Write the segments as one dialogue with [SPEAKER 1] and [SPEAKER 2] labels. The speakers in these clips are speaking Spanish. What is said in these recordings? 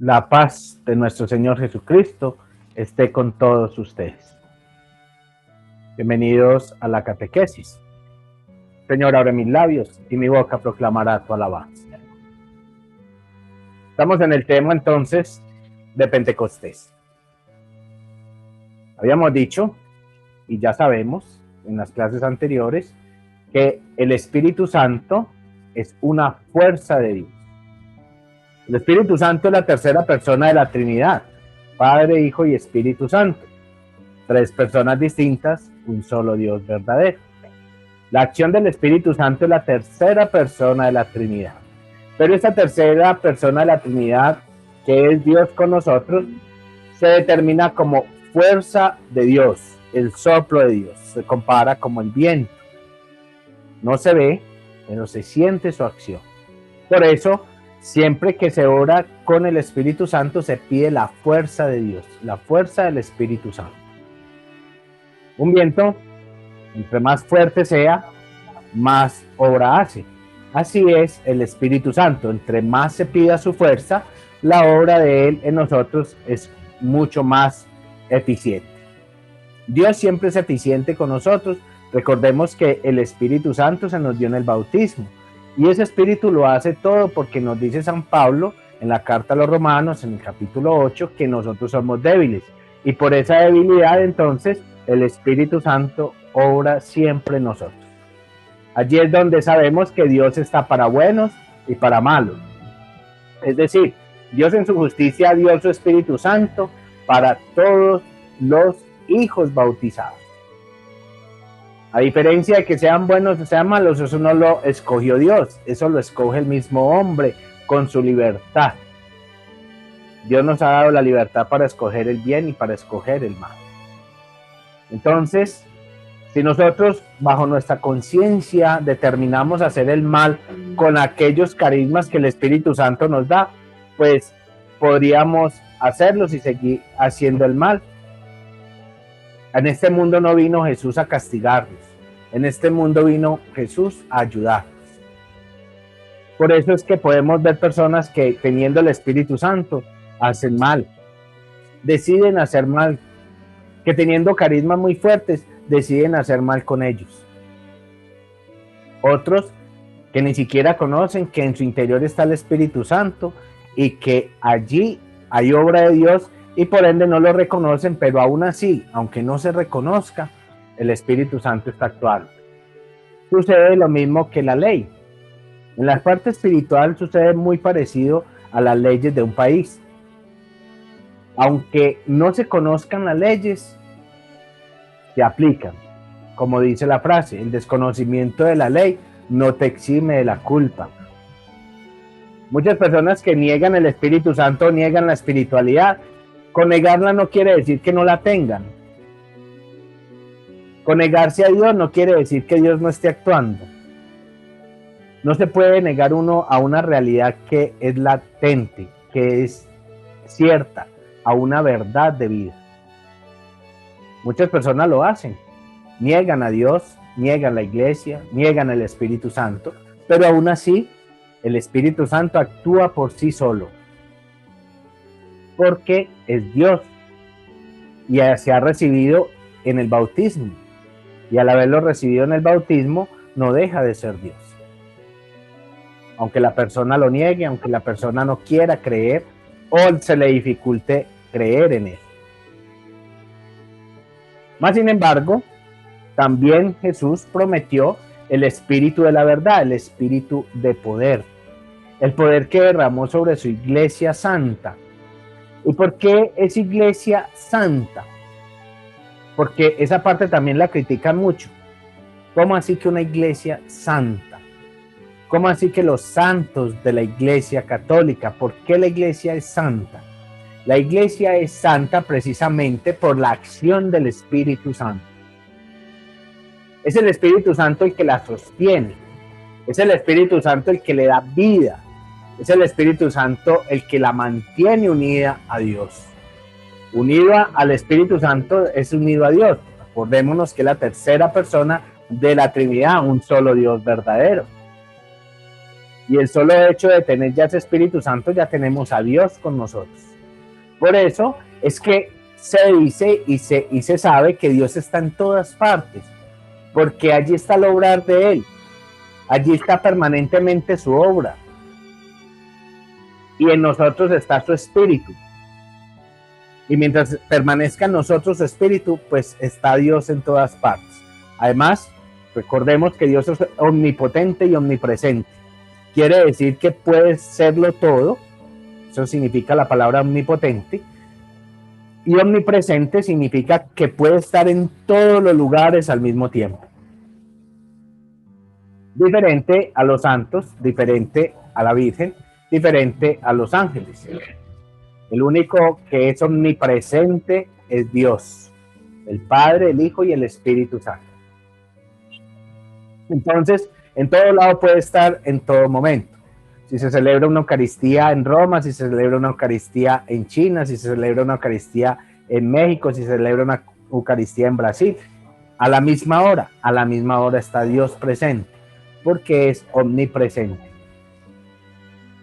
[SPEAKER 1] La paz de nuestro Señor Jesucristo esté con todos ustedes. Bienvenidos a la catequesis. Señor, abre mis labios y mi boca proclamará tu alabanza. Estamos en el tema entonces de Pentecostés. Habíamos dicho, y ya sabemos en las clases anteriores, que el Espíritu Santo es una fuerza de Dios. El Espíritu Santo es la tercera persona de la Trinidad, Padre, Hijo y Espíritu Santo. Tres personas distintas, un solo Dios verdadero. La acción del Espíritu Santo es la tercera persona de la Trinidad. Pero esta tercera persona de la Trinidad, que es Dios con nosotros, se determina como fuerza de Dios, el soplo de Dios. Se compara como el viento. No se ve, pero se siente su acción. Por eso, siempre que se ora con el Espíritu Santo, se pide la fuerza de Dios, la fuerza del Espíritu Santo. Un viento, entre más fuerte sea, más obra hace. Así es el Espíritu Santo. Entre más se pida su fuerza, la obra de Él en nosotros es mucho más eficiente. Dios siempre es eficiente con nosotros. Recordemos que el Espíritu Santo se nos dio en el bautismo. Y ese Espíritu lo hace todo porque nos dice San Pablo en la carta a los Romanos, en el capítulo 8, que nosotros somos débiles. Y por esa debilidad, entonces, el Espíritu Santo obra siempre en nosotros. Allí es donde sabemos que Dios está para buenos y para malos. Es decir, Dios en su justicia dio su Espíritu Santo para todos los hijos bautizados. A diferencia de que sean buenos o sean malos, eso no lo escogió Dios, eso lo escoge el mismo hombre con su libertad. Dios nos ha dado la libertad para escoger el bien y para escoger el mal. Entonces, si nosotros bajo nuestra conciencia determinamos hacer el mal con aquellos carismas que el Espíritu Santo nos da, pues podríamos hacerlos y seguir haciendo el mal. En este mundo no vino Jesús a castigarnos. En este mundo vino Jesús a ayudarnos. Por eso es que podemos ver personas que teniendo el Espíritu Santo hacen mal. Deciden hacer mal. Que teniendo carismas muy fuertes deciden hacer mal con ellos. Otros que ni siquiera conocen que en su interior está el Espíritu Santo y que allí hay obra de Dios y por ende no lo reconocen, pero aún así, aunque no se reconozca, el Espíritu Santo está actuando. Sucede lo mismo que la ley. En la parte espiritual sucede muy parecido a las leyes de un país. Aunque no se conozcan las leyes, se aplican. Como dice la frase, el desconocimiento de la ley no te exime de la culpa. Muchas personas que niegan el Espíritu Santo, niegan la espiritualidad. Con negarla no quiere decir que no la tengan. Con negarse a Dios no quiere decir que Dios no esté actuando. No se puede negar uno a una realidad que es latente, que es cierta, a una verdad de vida. Muchas personas lo hacen. Niegan a Dios, niegan la iglesia, niegan el Espíritu Santo, pero aún así el Espíritu Santo actúa por sí solo. Porque es Dios y se ha recibido en el bautismo. Y al haberlo recibido en el bautismo, no deja de ser Dios. Aunque la persona lo niegue, aunque la persona no quiera creer o se le dificulte creer en él. Más sin embargo, también Jesús prometió el Espíritu de la verdad, el Espíritu de poder. El poder que derramó sobre su iglesia santa. ¿Y por qué es iglesia santa? Porque esa parte también la critican mucho. ¿Cómo así que una iglesia santa? ¿Cómo así que los santos de la iglesia católica? ¿Por qué la iglesia es santa? La iglesia es santa precisamente por la acción del Espíritu Santo. Es el Espíritu Santo el que la sostiene. Es el Espíritu Santo el que le da vida. Es el Espíritu Santo el que la mantiene unida a Dios. Unido al Espíritu Santo es unido a Dios. Acordémonos que es la tercera persona de la Trinidad, un solo Dios verdadero. Y el solo hecho de tener ya ese Espíritu Santo, ya tenemos a Dios con nosotros. Por eso es que se dice y se sabe que Dios está en todas partes, porque allí está el obrar de Él, allí está permanentemente su obra, y en nosotros está su Espíritu. Y mientras permanezca en nosotros su Espíritu, pues está Dios en todas partes. Además, recordemos que Dios es omnipotente y omnipresente. Quiere decir que puede serlo todo. Eso significa la palabra omnipotente. Y omnipresente significa que puede estar en todos los lugares al mismo tiempo. Diferente a los santos, diferente a la Virgen, diferente a los ángeles. El único que es omnipresente es Dios, el Padre, el Hijo y el Espíritu Santo. Entonces, en todo lado puede estar en todo momento. Si se celebra una Eucaristía en Roma, si se celebra una Eucaristía en China, si se celebra una Eucaristía en México, si se celebra una Eucaristía en Brasil, a la misma hora está Dios presente, porque es omnipresente.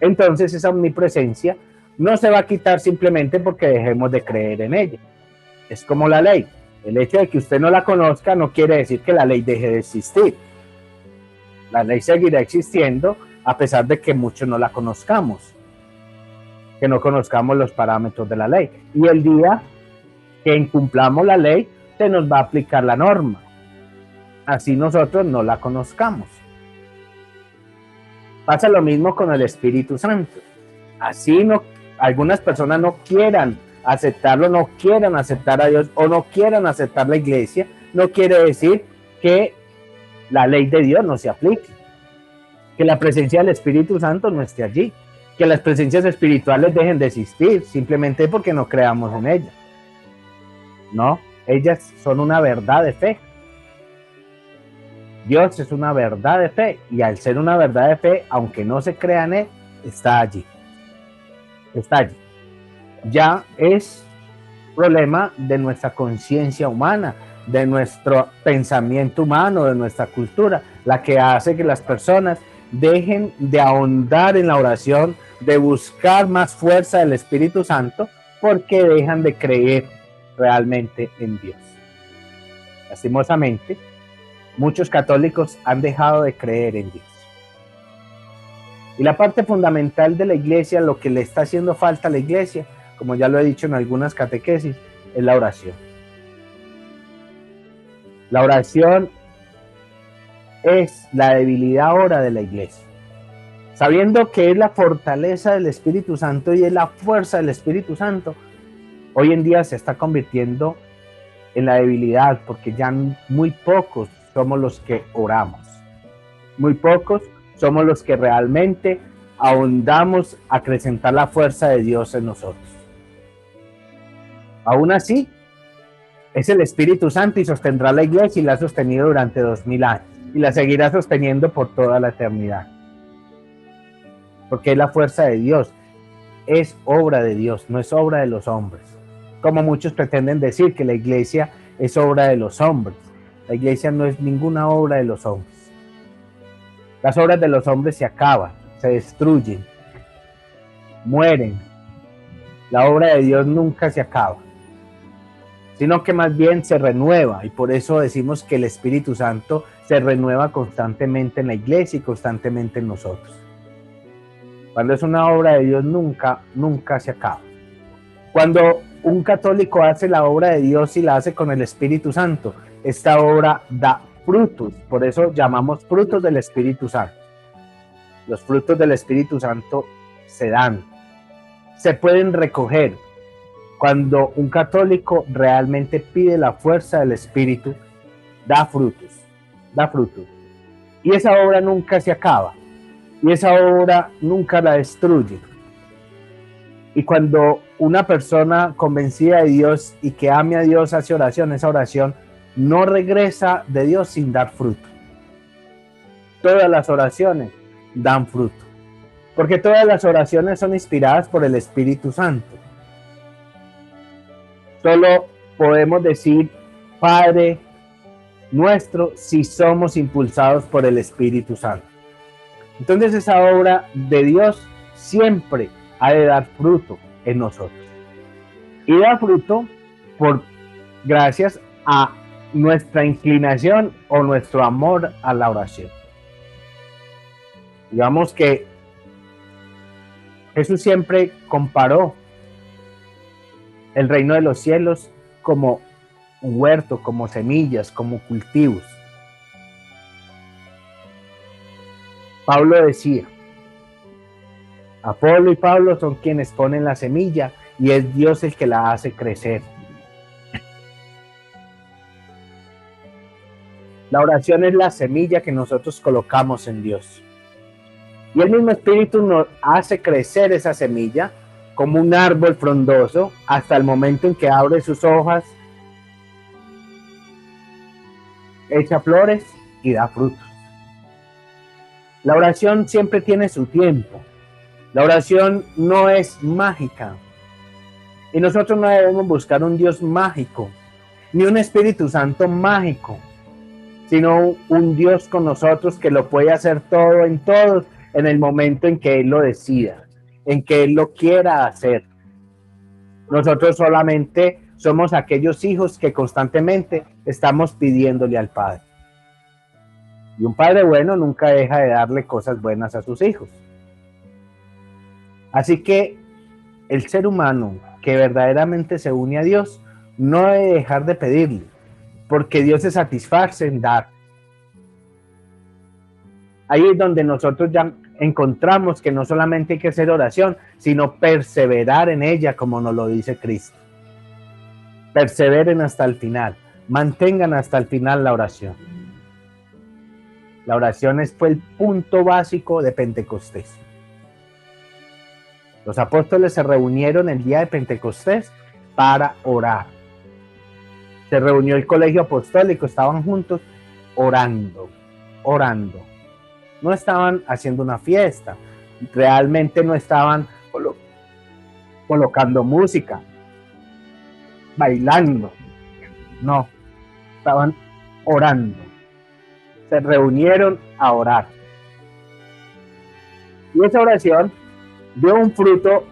[SPEAKER 1] Entonces esa omnipresencia no se va a quitar simplemente porque dejemos de creer en ella. Es como la ley. El hecho de que usted no la conozca no quiere decir que la ley deje de existir. La ley seguirá existiendo a pesar de que muchos no la conozcamos, que no conozcamos los parámetros de la ley. Y el día que incumplamos la ley, se nos va a aplicar la norma. Así nosotros no la conozcamos. Pasa lo mismo con el Espíritu Santo. Así no, algunas personas no quieran aceptarlo, no quieran aceptar a Dios o no quieran aceptar la iglesia, no quiere decir que la ley de Dios no se aplique, que la presencia del Espíritu Santo no esté allí, que las presencias espirituales dejen de existir simplemente porque no creamos en ellas. No, ellas son una verdad de fe. Dios es una verdad de fe y al ser una verdad de fe, aunque no se crea en Él, está allí. Está allí. Ya es problema de nuestra conciencia humana, de nuestro pensamiento humano, de nuestra cultura, la que hace que las personas dejen de ahondar en la oración, de buscar más fuerza del Espíritu Santo, porque dejan de creer realmente en Dios. Lastimosamente, muchos católicos han dejado de creer en Dios. Y la parte fundamental de la iglesia, lo que le está haciendo falta a la iglesia, como ya lo he dicho en algunas catequesis, es la oración. La oración es la debilidad ahora de la iglesia. Sabiendo que es la fortaleza del Espíritu Santo y es la fuerza del Espíritu Santo, hoy en día se está convirtiendo en la debilidad, porque ya muy pocos somos los que oramos. Muy pocos somos los que realmente ahondamos a acrecentar la fuerza de Dios en nosotros. Aún así, es el Espíritu Santo y sostendrá la iglesia y la ha sostenido durante 2000 años y la seguirá sosteniendo por toda la eternidad. Porque es la fuerza de Dios, es obra de Dios, no es obra de los hombres. Como muchos pretenden decir que la iglesia es obra de los hombres. La iglesia no es ninguna obra de los hombres. Las obras de los hombres se acaban, se destruyen, mueren. La obra de Dios nunca se acaba, sino que más bien se renueva, y por eso decimos que el Espíritu Santo se renueva constantemente en la iglesia y constantemente en nosotros. Cuando es una obra de Dios nunca se acaba. Cuando un católico hace la obra de Dios y la hace con el Espíritu Santo, esta obra da frutos, por eso llamamos frutos del Espíritu Santo. Los frutos del Espíritu Santo se dan, se pueden recoger. Cuando un católico realmente pide la fuerza del Espíritu, da frutos. Y esa obra nunca se acaba, y esa obra nunca la destruye. Y cuando una persona convencida de Dios y que ame a Dios hace oración, esa oración no regresa de Dios sin dar fruto. Todas las oraciones dan fruto, porque todas las oraciones son inspiradas por el Espíritu Santo. Solo podemos decir Padre nuestro si somos impulsados por el Espíritu Santo. Entonces esa obra de Dios siempre ha de dar fruto en nosotros. Y da fruto por gracias a nuestra inclinación o nuestro amor a la oración. Digamos que Jesús siempre comparó el reino de los cielos como un huerto, como semillas, como cultivos. Pablo decía, Apolo y Pablo son quienes ponen la semilla y es Dios el que la hace crecer. La oración es la semilla que nosotros colocamos en Dios. Y el mismo Espíritu nos hace crecer esa semilla como un árbol frondoso hasta el momento en que abre sus hojas, echa flores y da frutos. La oración siempre tiene su tiempo. La oración no es mágica. Y nosotros no debemos buscar un Dios mágico, ni un Espíritu Santo mágico, sino un Dios con nosotros que lo puede hacer todo en todos en el momento en que Él lo decida, en que Él lo quiera hacer. Nosotros solamente somos aquellos hijos que constantemente estamos pidiéndole al Padre. Y un padre bueno nunca deja de darle cosas buenas a sus hijos. Así que el ser humano que verdaderamente se une a Dios no debe dejar de pedirle, porque Dios se satisface en dar. Ahí es donde nosotros ya encontramos que no solamente hay que hacer oración, sino perseverar en ella, como nos lo dice Cristo. Perseveren hasta el final, mantengan hasta el final la oración. La oración fue el punto básico de Pentecostés. Los apóstoles se reunieron el día de Pentecostés para orar. Se reunió el colegio apostólico, estaban juntos orando. No estaban haciendo una fiesta, realmente no estaban colocando música, bailando, no, estaban orando. Se reunieron a orar. Y esa oración dio un fruto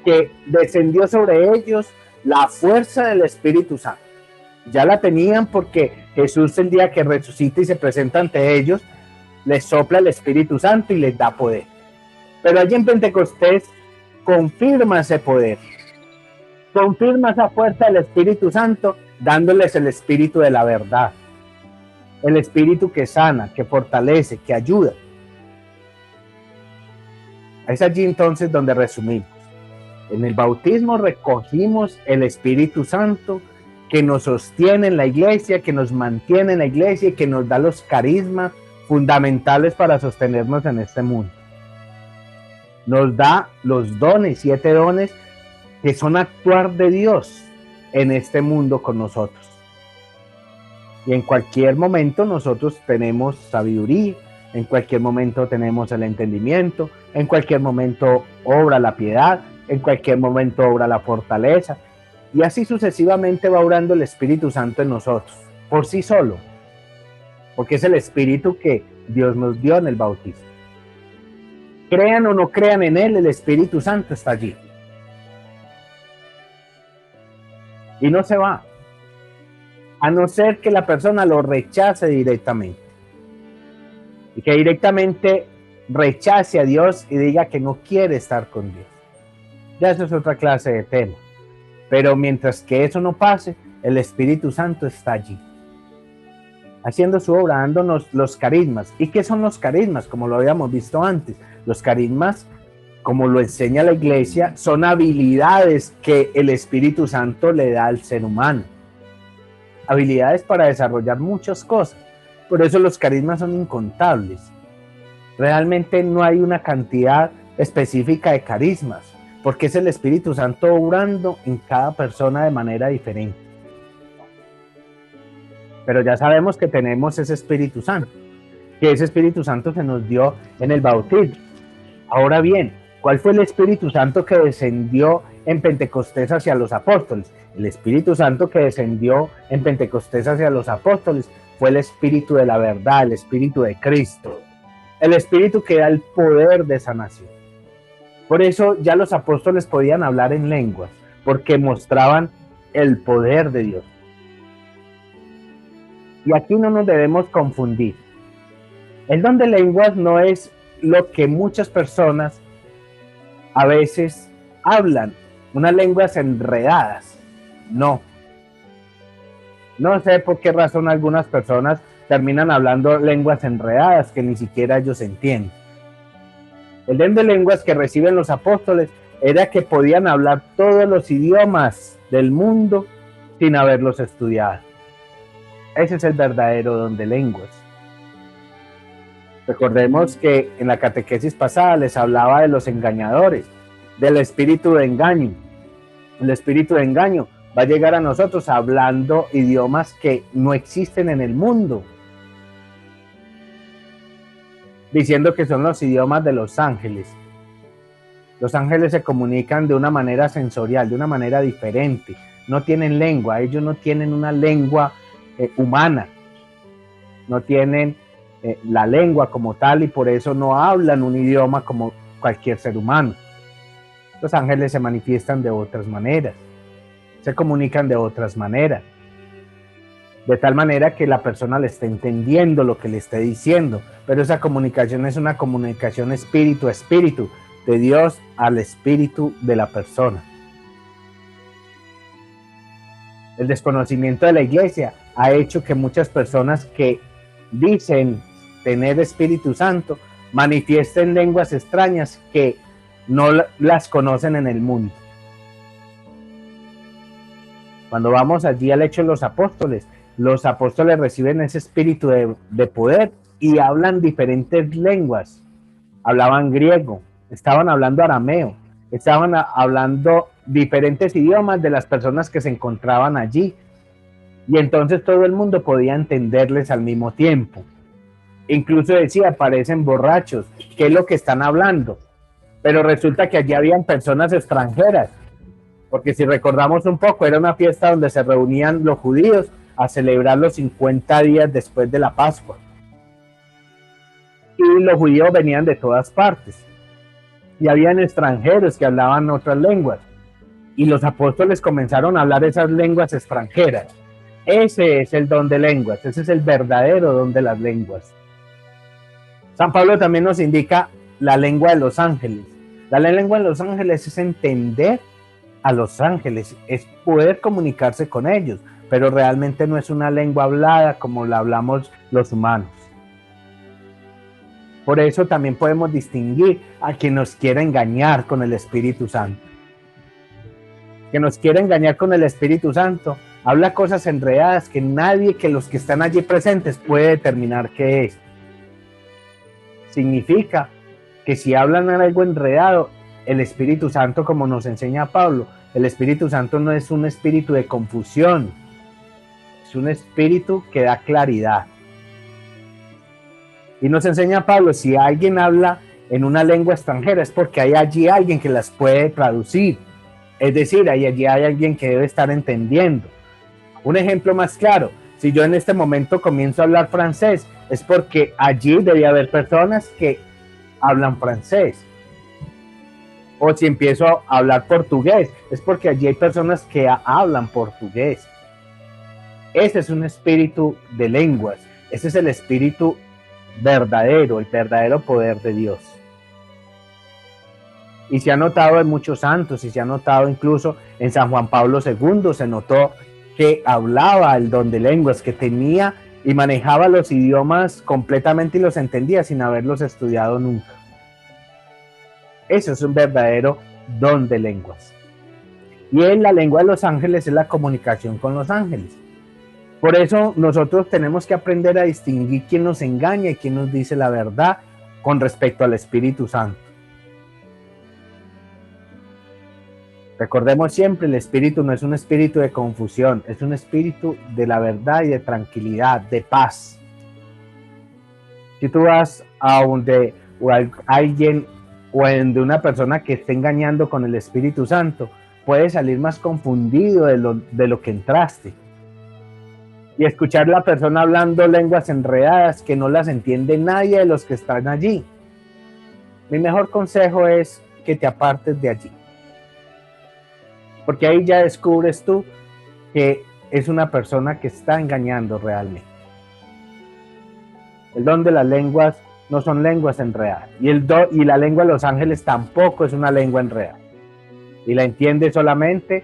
[SPEAKER 1] que descendió sobre ellos la fuerza del Espíritu Santo. Ya la tenían porque Jesús, el día que resucita y se presenta ante ellos, les sopla el Espíritu Santo y les da poder. Pero allí en Pentecostés confirma ese poder, confirma esa fuerza del Espíritu Santo, dándoles el Espíritu de la verdad, el Espíritu que sana, que fortalece, que ayuda. Es allí entonces donde resumimos. En el bautismo recogimos el Espíritu Santo que nos sostiene en la iglesia, que nos mantiene en la iglesia y que nos da los carismas fundamentales para sostenernos en este mundo. Nos da los dones, 7 dones, que son actuar de Dios en este mundo con nosotros. Y en cualquier momento nosotros tenemos sabiduría, en cualquier momento tenemos el entendimiento, en cualquier momento obra la piedad, en cualquier momento obra la fortaleza, y así sucesivamente va obrando el Espíritu Santo en nosotros, por sí solo, porque es el Espíritu que Dios nos dio en el bautismo. Crean o no crean en Él, el Espíritu Santo está allí. Y no se va, a no ser que la persona lo rechace directamente. Y que directamente rechace a Dios y diga que no quiere estar con Dios. Ya eso es otra clase de tema. Pero mientras que eso no pase, el Espíritu Santo está allí, haciendo su obra, dándonos los carismas. ¿Y qué son los carismas? Como lo habíamos visto antes, los carismas, como lo enseña la iglesia, son habilidades que el Espíritu Santo le da al ser humano. Habilidades para desarrollar muchas cosas. Por eso los carismas son incontables. Realmente no hay una cantidad específica de carismas, porque es el Espíritu Santo obrando en cada persona de manera diferente. Pero ya sabemos que tenemos ese Espíritu Santo, que ese Espíritu Santo se nos dio en el bautismo. Ahora bien, ¿cuál fue el Espíritu Santo que descendió en Pentecostés hacia los apóstoles? El Espíritu Santo que descendió en Pentecostés hacia los apóstoles fue el Espíritu de la verdad, el Espíritu de Cristo. el Espíritu que da el poder de sanación. Por eso ya los apóstoles podían hablar en lenguas, porque mostraban el poder de Dios. Y aquí no nos debemos confundir. El don de lenguas no es lo que muchas personas a veces hablan, unas lenguas enredadas. No. No sé por qué razón algunas personas terminan hablando lenguas enredadas que ni siquiera ellos entienden. El don de lenguas que reciben los apóstoles era que podían hablar todos los idiomas del mundo sin haberlos estudiado. Ese es el verdadero don de lenguas. Recordemos que en la catequesis pasada les hablaba de los engañadores, del espíritu de engaño. El espíritu de engaño va a llegar a nosotros hablando idiomas que no existen en el mundo, diciendo que son los idiomas de los ángeles. Los ángeles se comunican de una manera sensorial, de una manera diferente. No tienen lengua, ellos no tienen una lengua humana, no tienen la lengua como tal y por eso no hablan un idioma como cualquier ser humano. Los ángeles se manifiestan de otras maneras, se comunican de otras maneras, de tal manera que la persona le esté entendiendo lo que le esté diciendo, pero esa comunicación es una comunicación espíritu a espíritu, de Dios al espíritu de la persona. El desconocimiento de la iglesia ha hecho que muchas personas que dicen tener Espíritu Santo manifiesten lenguas extrañas que no las conocen en el mundo. Cuando vamos allí al Hecho de los Apóstoles reciben ese espíritu de poder y hablan diferentes lenguas. Hablaban griego, estaban hablando arameo, estaban hablando diferentes idiomas de las personas que se encontraban allí. Y entonces todo el mundo podía entenderles al mismo tiempo. Incluso decía, parecen borrachos, ¿qué es lo que están hablando? Pero resulta que allí habían personas extranjeras, porque si recordamos un poco, era una fiesta donde se reunían los judíos a celebrar los 50 días después de la Pascua. Y los judíos venían de todas partes. Y habían extranjeros que hablaban otras lenguas. Y los apóstoles comenzaron a hablar esas lenguas extranjeras. Ese es el don de lenguas, ese es el verdadero don de las lenguas. San Pablo también nos indica la lengua de los ángeles. La lengua de los ángeles es entender a los ángeles, es poder comunicarse con ellos, pero realmente no es una lengua hablada como la hablamos los humanos. Por eso también podemos distinguir a quien nos quiere engañar con el Espíritu Santo. Que nos quiere engañar con el Espíritu Santo habla cosas enredadas que nadie que los que están allí presentes puede determinar qué es. Significa que si hablan algo enredado, el Espíritu Santo, como nos enseña Pablo, el Espíritu Santo no es un espíritu de confusión, es un espíritu que da claridad. Y nos enseña Pablo, si alguien habla en una lengua extranjera es porque hay allí alguien que las puede traducir. Es decir, allí hay alguien que debe estar entendiendo. Un ejemplo más claro, si yo en este momento comienzo a hablar francés, es porque allí debe haber personas que hablan francés. O si empiezo a hablar portugués, es porque allí hay personas que hablan portugués. Ese es un espíritu de lenguas, ese es el espíritu verdadero, el verdadero poder de Dios. Y se ha notado en muchos santos, y se ha notado incluso en San Juan Pablo II, se notó que hablaba el don de lenguas, que tenía y manejaba los idiomas completamente y los entendía sin haberlos estudiado nunca. Eso es un verdadero don de lenguas. Y en la lengua de los ángeles es la comunicación con los ángeles. Por eso nosotros tenemos que aprender a distinguir quién nos engaña y quién nos dice la verdad con respecto al Espíritu Santo. Recordemos siempre, el espíritu no es un espíritu de confusión, es un espíritu de la verdad y de tranquilidad, de paz. Si tú vas a donde alguien o de una persona que esté engañando con el Espíritu Santo, puedes salir más confundido de lo que entraste. y escuchar a la persona hablando lenguas enredadas que no las entiende nadie de los que están allí. Mi mejor consejo es que te apartes de allí, porque ahí ya descubres tú que es una persona que está engañando realmente. El don de las lenguas no son lenguas enredadas, y la lengua de los ángeles tampoco es una lengua enredada, y la entiende solamente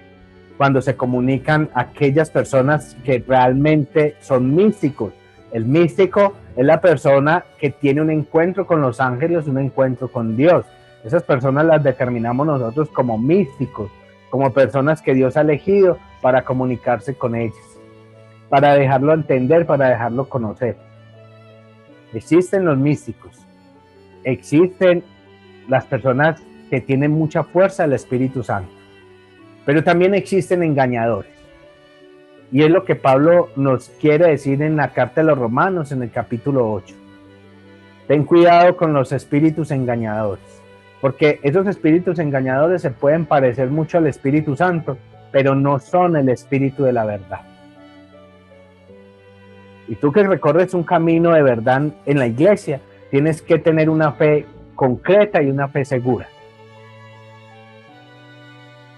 [SPEAKER 1] cuando se comunican aquellas personas que realmente son místicos. El místico es la persona que tiene un encuentro con los ángeles, un encuentro con Dios. Esas personas las determinamos nosotros como místicos, como personas que Dios ha elegido para comunicarse con ellas, para dejarlo entender, para dejarlo conocer. Existen los místicos, existen las personas que tienen mucha fuerza del Espíritu Santo, pero también existen engañadores. Y es lo que Pablo nos quiere decir en la carta de los Romanos, en el capítulo 8. Ten cuidado con los espíritus engañadores, porque esos espíritus engañadores se pueden parecer mucho al Espíritu Santo, pero no son el Espíritu de la verdad. Y tú que recorres un camino de verdad en la iglesia, tienes que tener una fe concreta y una fe segura.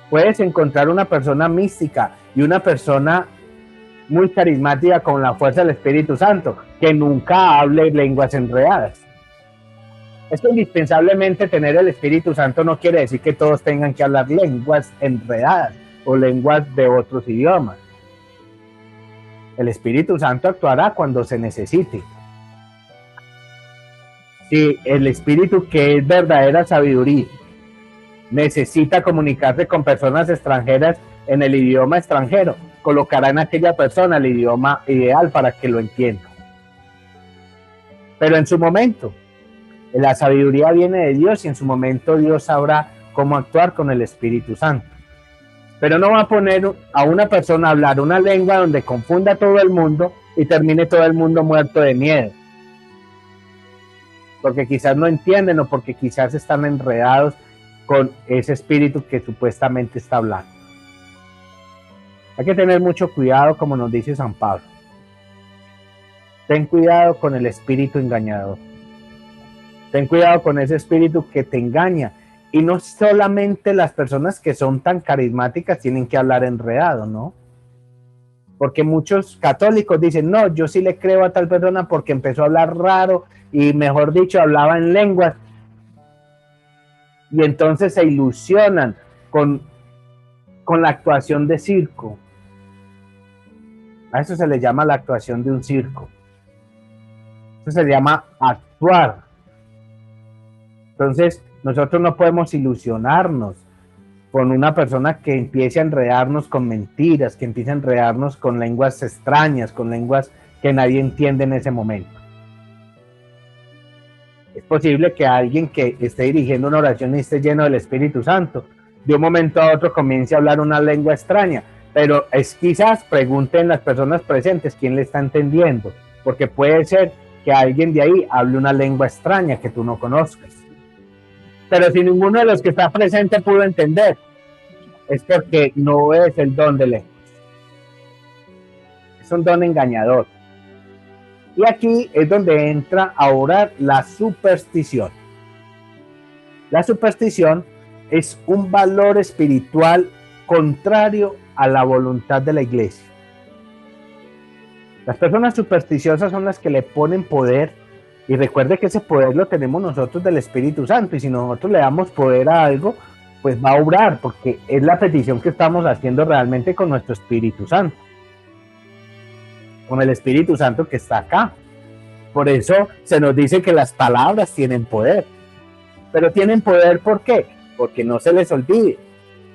[SPEAKER 1] Puedes encontrar una persona mística y una persona muy carismática con la fuerza del Espíritu Santo, que nunca hable lenguas enredadas. Es que indispensablemente tener el Espíritu Santo no quiere decir que todos tengan que hablar lenguas enredadas o lenguas de otros idiomas. El Espíritu Santo actuará cuando se necesite. Si el Espíritu, que es verdadera sabiduría, necesita comunicarse con personas extranjeras en el idioma extranjero, colocará en aquella persona el idioma ideal para que lo entienda. Pero en su momento, la sabiduría viene de Dios y en su momento Dios sabrá cómo actuar con el Espíritu Santo. Pero no va a poner a una persona a hablar una lengua donde confunda a todo el mundo y termine todo el mundo muerto de miedo. Porque quizás no entienden o porque quizás están enredados con ese espíritu que supuestamente está hablando. Hay que tener mucho cuidado, como nos dice San Pablo. Ten cuidado con el espíritu engañador. Ten cuidado con ese espíritu que te engaña. Y no solamente las personas que son tan carismáticas tienen que hablar enredado, ¿no? Porque muchos católicos dicen, no, yo sí le creo a tal persona porque empezó a hablar raro y, mejor dicho, hablaba en lenguas. Y entonces se ilusionan con la actuación de circo. A eso se le llama la actuación de un circo. Eso se llama actuar. Entonces, nosotros no podemos ilusionarnos con una persona que empiece a enredarnos con mentiras, que empiece a enredarnos con lenguas extrañas, con lenguas que nadie entiende en ese momento. Es posible que alguien que esté dirigiendo una oración y esté lleno del Espíritu Santo, de un momento a otro comience a hablar una lengua extraña, pero es quizás pregunten las personas presentes quién le está entendiendo, porque puede ser que alguien de ahí hable una lengua extraña que tú no conozcas. Pero si ninguno de los que está presente pudo entender, es porque no es el don de lenguas. Es un don engañador. Y aquí es donde entra a orar la superstición. La superstición es un valor espiritual contrario a la voluntad de la iglesia. Las personas supersticiosas son las que le ponen poder, y recuerde que ese poder lo tenemos nosotros del Espíritu Santo, y si nosotros le damos poder a algo, pues va a obrar, porque es la petición que estamos haciendo realmente con nuestro Espíritu Santo, con el Espíritu Santo que está acá. Por eso se nos dice que las palabras tienen poder. Pero tienen poder, ¿por qué? Porque no se les olvide,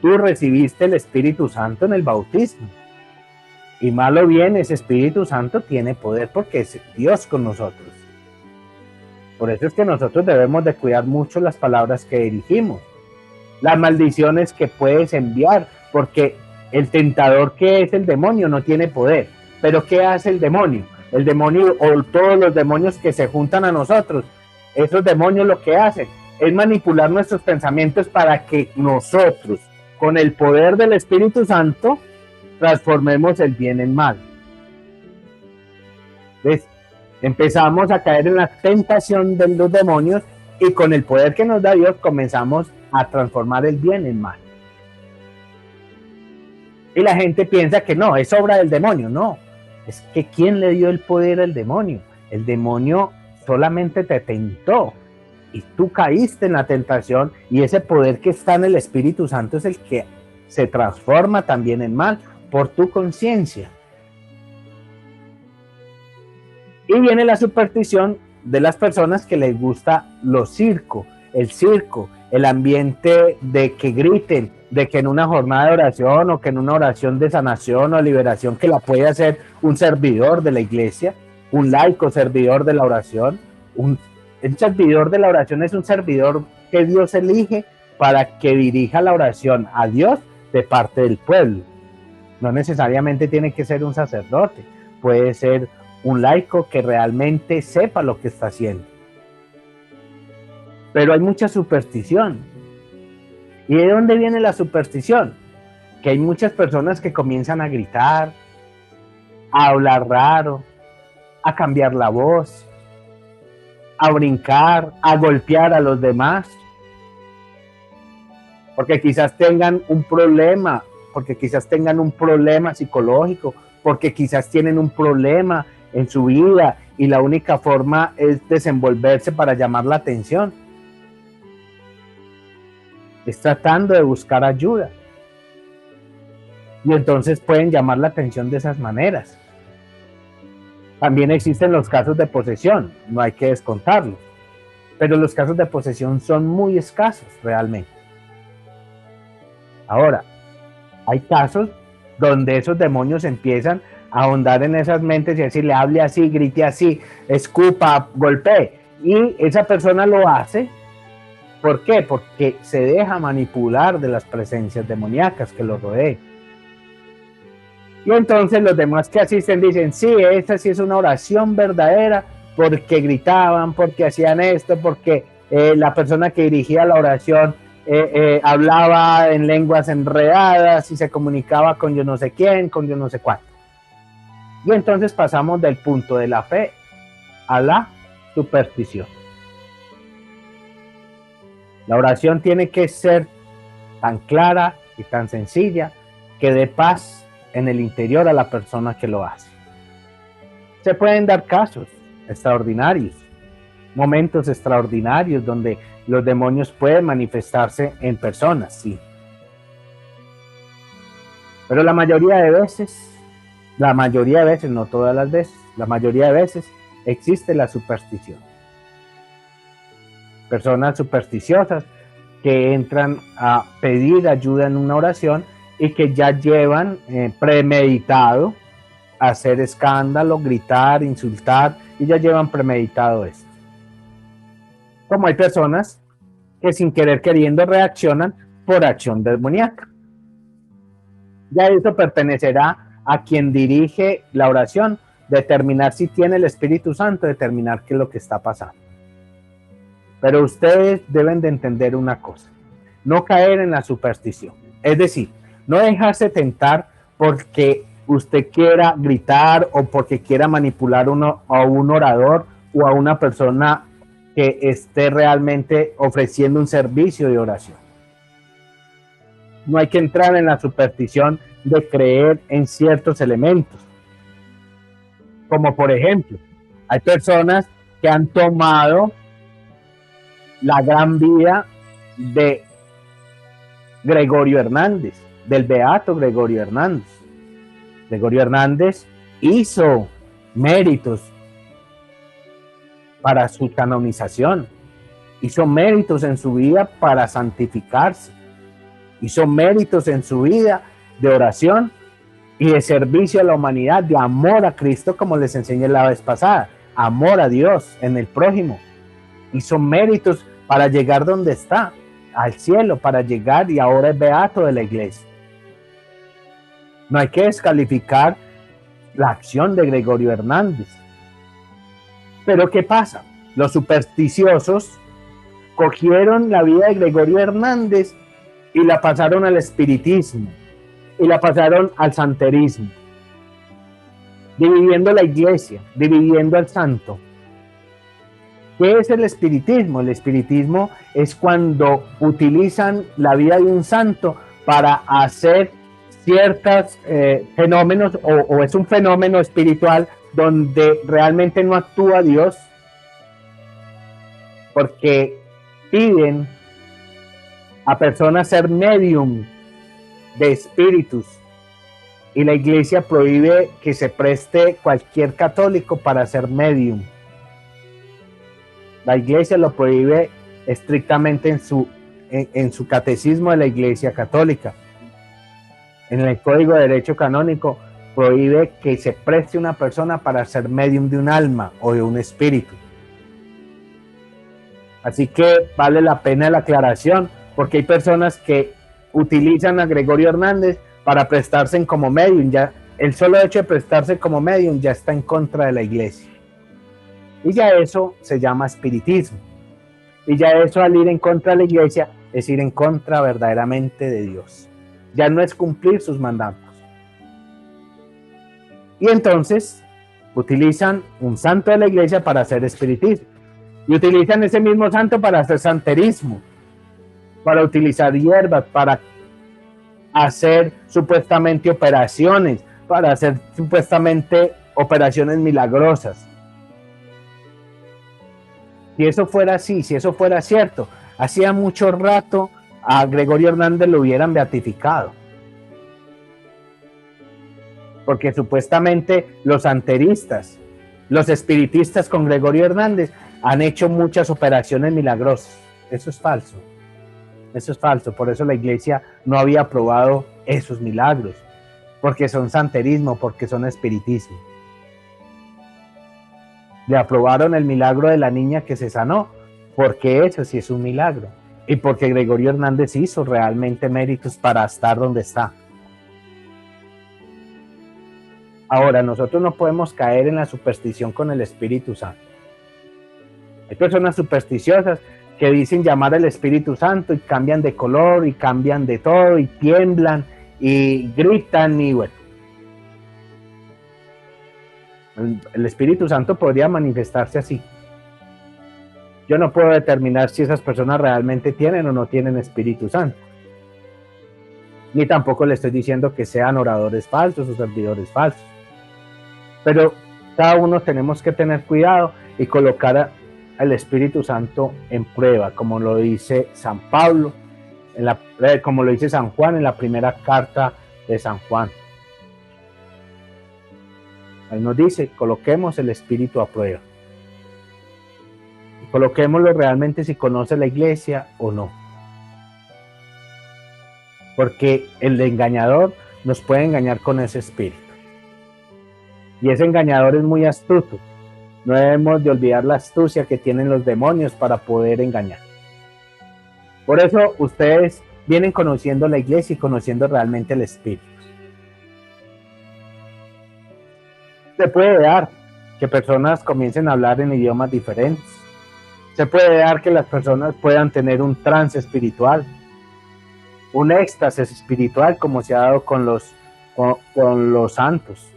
[SPEAKER 1] tú recibiste el Espíritu Santo en el bautismo. Y mal o bien, ese Espíritu Santo tiene poder porque es Dios con nosotros. Por eso es que nosotros debemos de cuidar mucho las palabras que dirigimos, las maldiciones que puedes enviar, porque el tentador, que es el demonio, no tiene poder. Pero ¿qué hace el demonio? El demonio, o todos los demonios que se juntan a nosotros, esos demonios lo que hacen es manipular nuestros pensamientos para que nosotros, con el poder del Espíritu Santo, transformemos el bien en mal. Entonces, empezamos a caer en la tentación de los demonios y con el poder que nos da Dios comenzamos a transformar el bien en mal. Y la gente piensa que no, es obra del demonio. No, es que ¿quién le dio el poder al demonio? El demonio solamente te tentó y tú caíste en la tentación, y ese poder que está en el Espíritu Santo es el que se transforma también en mal por tu conciencia. Y viene la superstición de las personas que les gusta el circo, el ambiente de que griten, de que en una jornada de oración o que en una oración de sanación o liberación, que la puede hacer un servidor de la iglesia, un laico servidor de la oración. El servidor de la oración es un servidor que Dios elige para que dirija la oración a Dios de parte del pueblo. No necesariamente tiene que ser un sacerdote, puede ser un laico que realmente sepa lo que está haciendo. Pero hay mucha superstición. ¿Y de dónde viene la superstición? Que hay muchas personas que comienzan a gritar, a hablar raro, a cambiar la voz, a brincar, a golpear a los demás, porque quizás tengan un problema, psicológico, porque quizás tienen un problema en su vida y la única forma es desenvolverse para llamar la atención. Es tratando de buscar ayuda. Y entonces pueden llamar la atención de esas maneras. También existen los casos de posesión, no hay que descontarlos, pero los casos de posesión son muy escasos realmente. Ahora, hay casos donde esos demonios empiezan a ahondar en esas mentes y decirle, hable así, grite así, escupa, golpee, y esa persona lo hace. ¿Por qué? Porque se deja manipular de las presencias demoníacas que lo rodean. Y entonces los demás que asisten dicen, sí, esta sí es una oración verdadera, porque gritaban, porque hacían esto, porque la persona que dirigía la oración hablaba en lenguas enredadas y se comunicaba con yo no sé quién, con yo no sé cuánto. Y entonces pasamos del punto de la fe a la superstición. La oración tiene que ser tan clara y tan sencilla que dé paz en el interior a la persona que lo hace. Se pueden dar casos extraordinarios, momentos extraordinarios donde los demonios pueden manifestarse en personas, sí. Pero la mayoría de veces, no todas las veces, la mayoría de veces existe la superstición. Personas supersticiosas que entran a pedir ayuda en una oración y que ya llevan premeditado hacer escándalo, gritar, insultar, y ya llevan premeditado esto. Como hay personas que sin querer queriendo reaccionan por acción demoníaca. Ya eso pertenecerá a quien dirige la oración, determinar si tiene el Espíritu Santo, determinar qué es lo que está pasando. Pero ustedes deben de entender una cosa, no caer en la superstición, es decir, no dejarse tentar porque usted quiera gritar o porque quiera manipular a un orador o a una persona que esté realmente ofreciendo un servicio de oración. No hay que entrar en la superstición de creer en ciertos elementos. Como por ejemplo, hay personas que han tomado la gran vida de Gregorio Hernández, del beato Gregorio Hernández. Gregorio Hernández hizo méritos para su canonización, hizo méritos en su vida para santificarse, hizo méritos en su vida de oración y de servicio a la humanidad, de amor a Cristo, como les enseñé la vez pasada, amor a Dios en el prójimo. Hizo méritos para llegar donde está, al cielo, para llegar, y ahora es beato de la iglesia. No hay que descalificar la acción de Gregorio Hernández. Pero ¿qué pasa? Los supersticiosos cogieron la vida de Gregorio Hernández y la pasaron al espiritismo y la pasaron al santerismo. dividiendo la iglesia, dividiendo al santo. ¿Qué es el espiritismo? El espiritismo es cuando utilizan la vida de un santo para hacer ciertos fenómenos o es un fenómeno espiritual donde realmente no actúa Dios, porque piden a personas ser medium de espíritus y la iglesia prohíbe que se preste cualquier católico para ser medium. La iglesia lo prohíbe estrictamente en su catecismo de la iglesia católica. En el Código de Derecho Canónico prohíbe que se preste una persona para ser medium de un alma o de un espíritu. Así que vale la pena la aclaración, porque hay personas que utilizan a Gregorio Hernández para prestarse como medium. Ya el solo hecho de prestarse como medium ya está en contra de la iglesia. Y ya eso se llama espiritismo. Y ya eso, al ir en contra de la iglesia, es ir en contra verdaderamente de Dios. Ya no es cumplir sus mandatos. Y entonces utilizan un santo de la iglesia para hacer espiritismo. Y utilizan ese mismo santo para hacer santerismo, para utilizar hierbas, para hacer supuestamente operaciones, para hacer supuestamente operaciones milagrosas. Si eso fuera así, si eso fuera cierto, hacía mucho rato a Gregorio Hernández lo hubieran beatificado. Porque supuestamente los santeristas, los espiritistas con Gregorio Hernández han hecho muchas operaciones milagrosas. Eso es falso. Eso es falso. Por eso la iglesia no había aprobado esos milagros. Porque son santerismo, porque son espiritismo. Le aprobaron el milagro de la niña que se sanó, porque eso sí es un milagro. Y porque Gregorio Hernández hizo realmente méritos para estar donde está. Ahora, nosotros no podemos caer en la superstición con el Espíritu Santo. Hay personas supersticiosas que dicen llamar al Espíritu Santo y cambian de color y cambian de todo y tiemblan y gritan y bueno. El Espíritu Santo podría manifestarse así. Yo no puedo determinar si esas personas realmente tienen o no tienen Espíritu Santo. Ni tampoco le estoy diciendo que sean oradores falsos o servidores falsos. Pero cada uno tenemos que tener cuidado y colocar al Espíritu Santo en prueba, como lo dice San Pablo, como lo dice San Juan en la primera carta de San Juan. Él nos dice, coloquemos el Espíritu a prueba. Y coloquémoslo realmente si conoce la iglesia o no. Porque el engañador nos puede engañar con ese espíritu. Y ese engañador es muy astuto. No debemos de olvidar la astucia que tienen los demonios para poder engañar. Por eso ustedes vienen conociendo la iglesia y conociendo realmente el espíritu. Se puede dar que personas comiencen a hablar en idiomas diferentes. Se puede dar que las personas puedan tener un trance espiritual, un éxtasis espiritual, como se ha dado con los santos.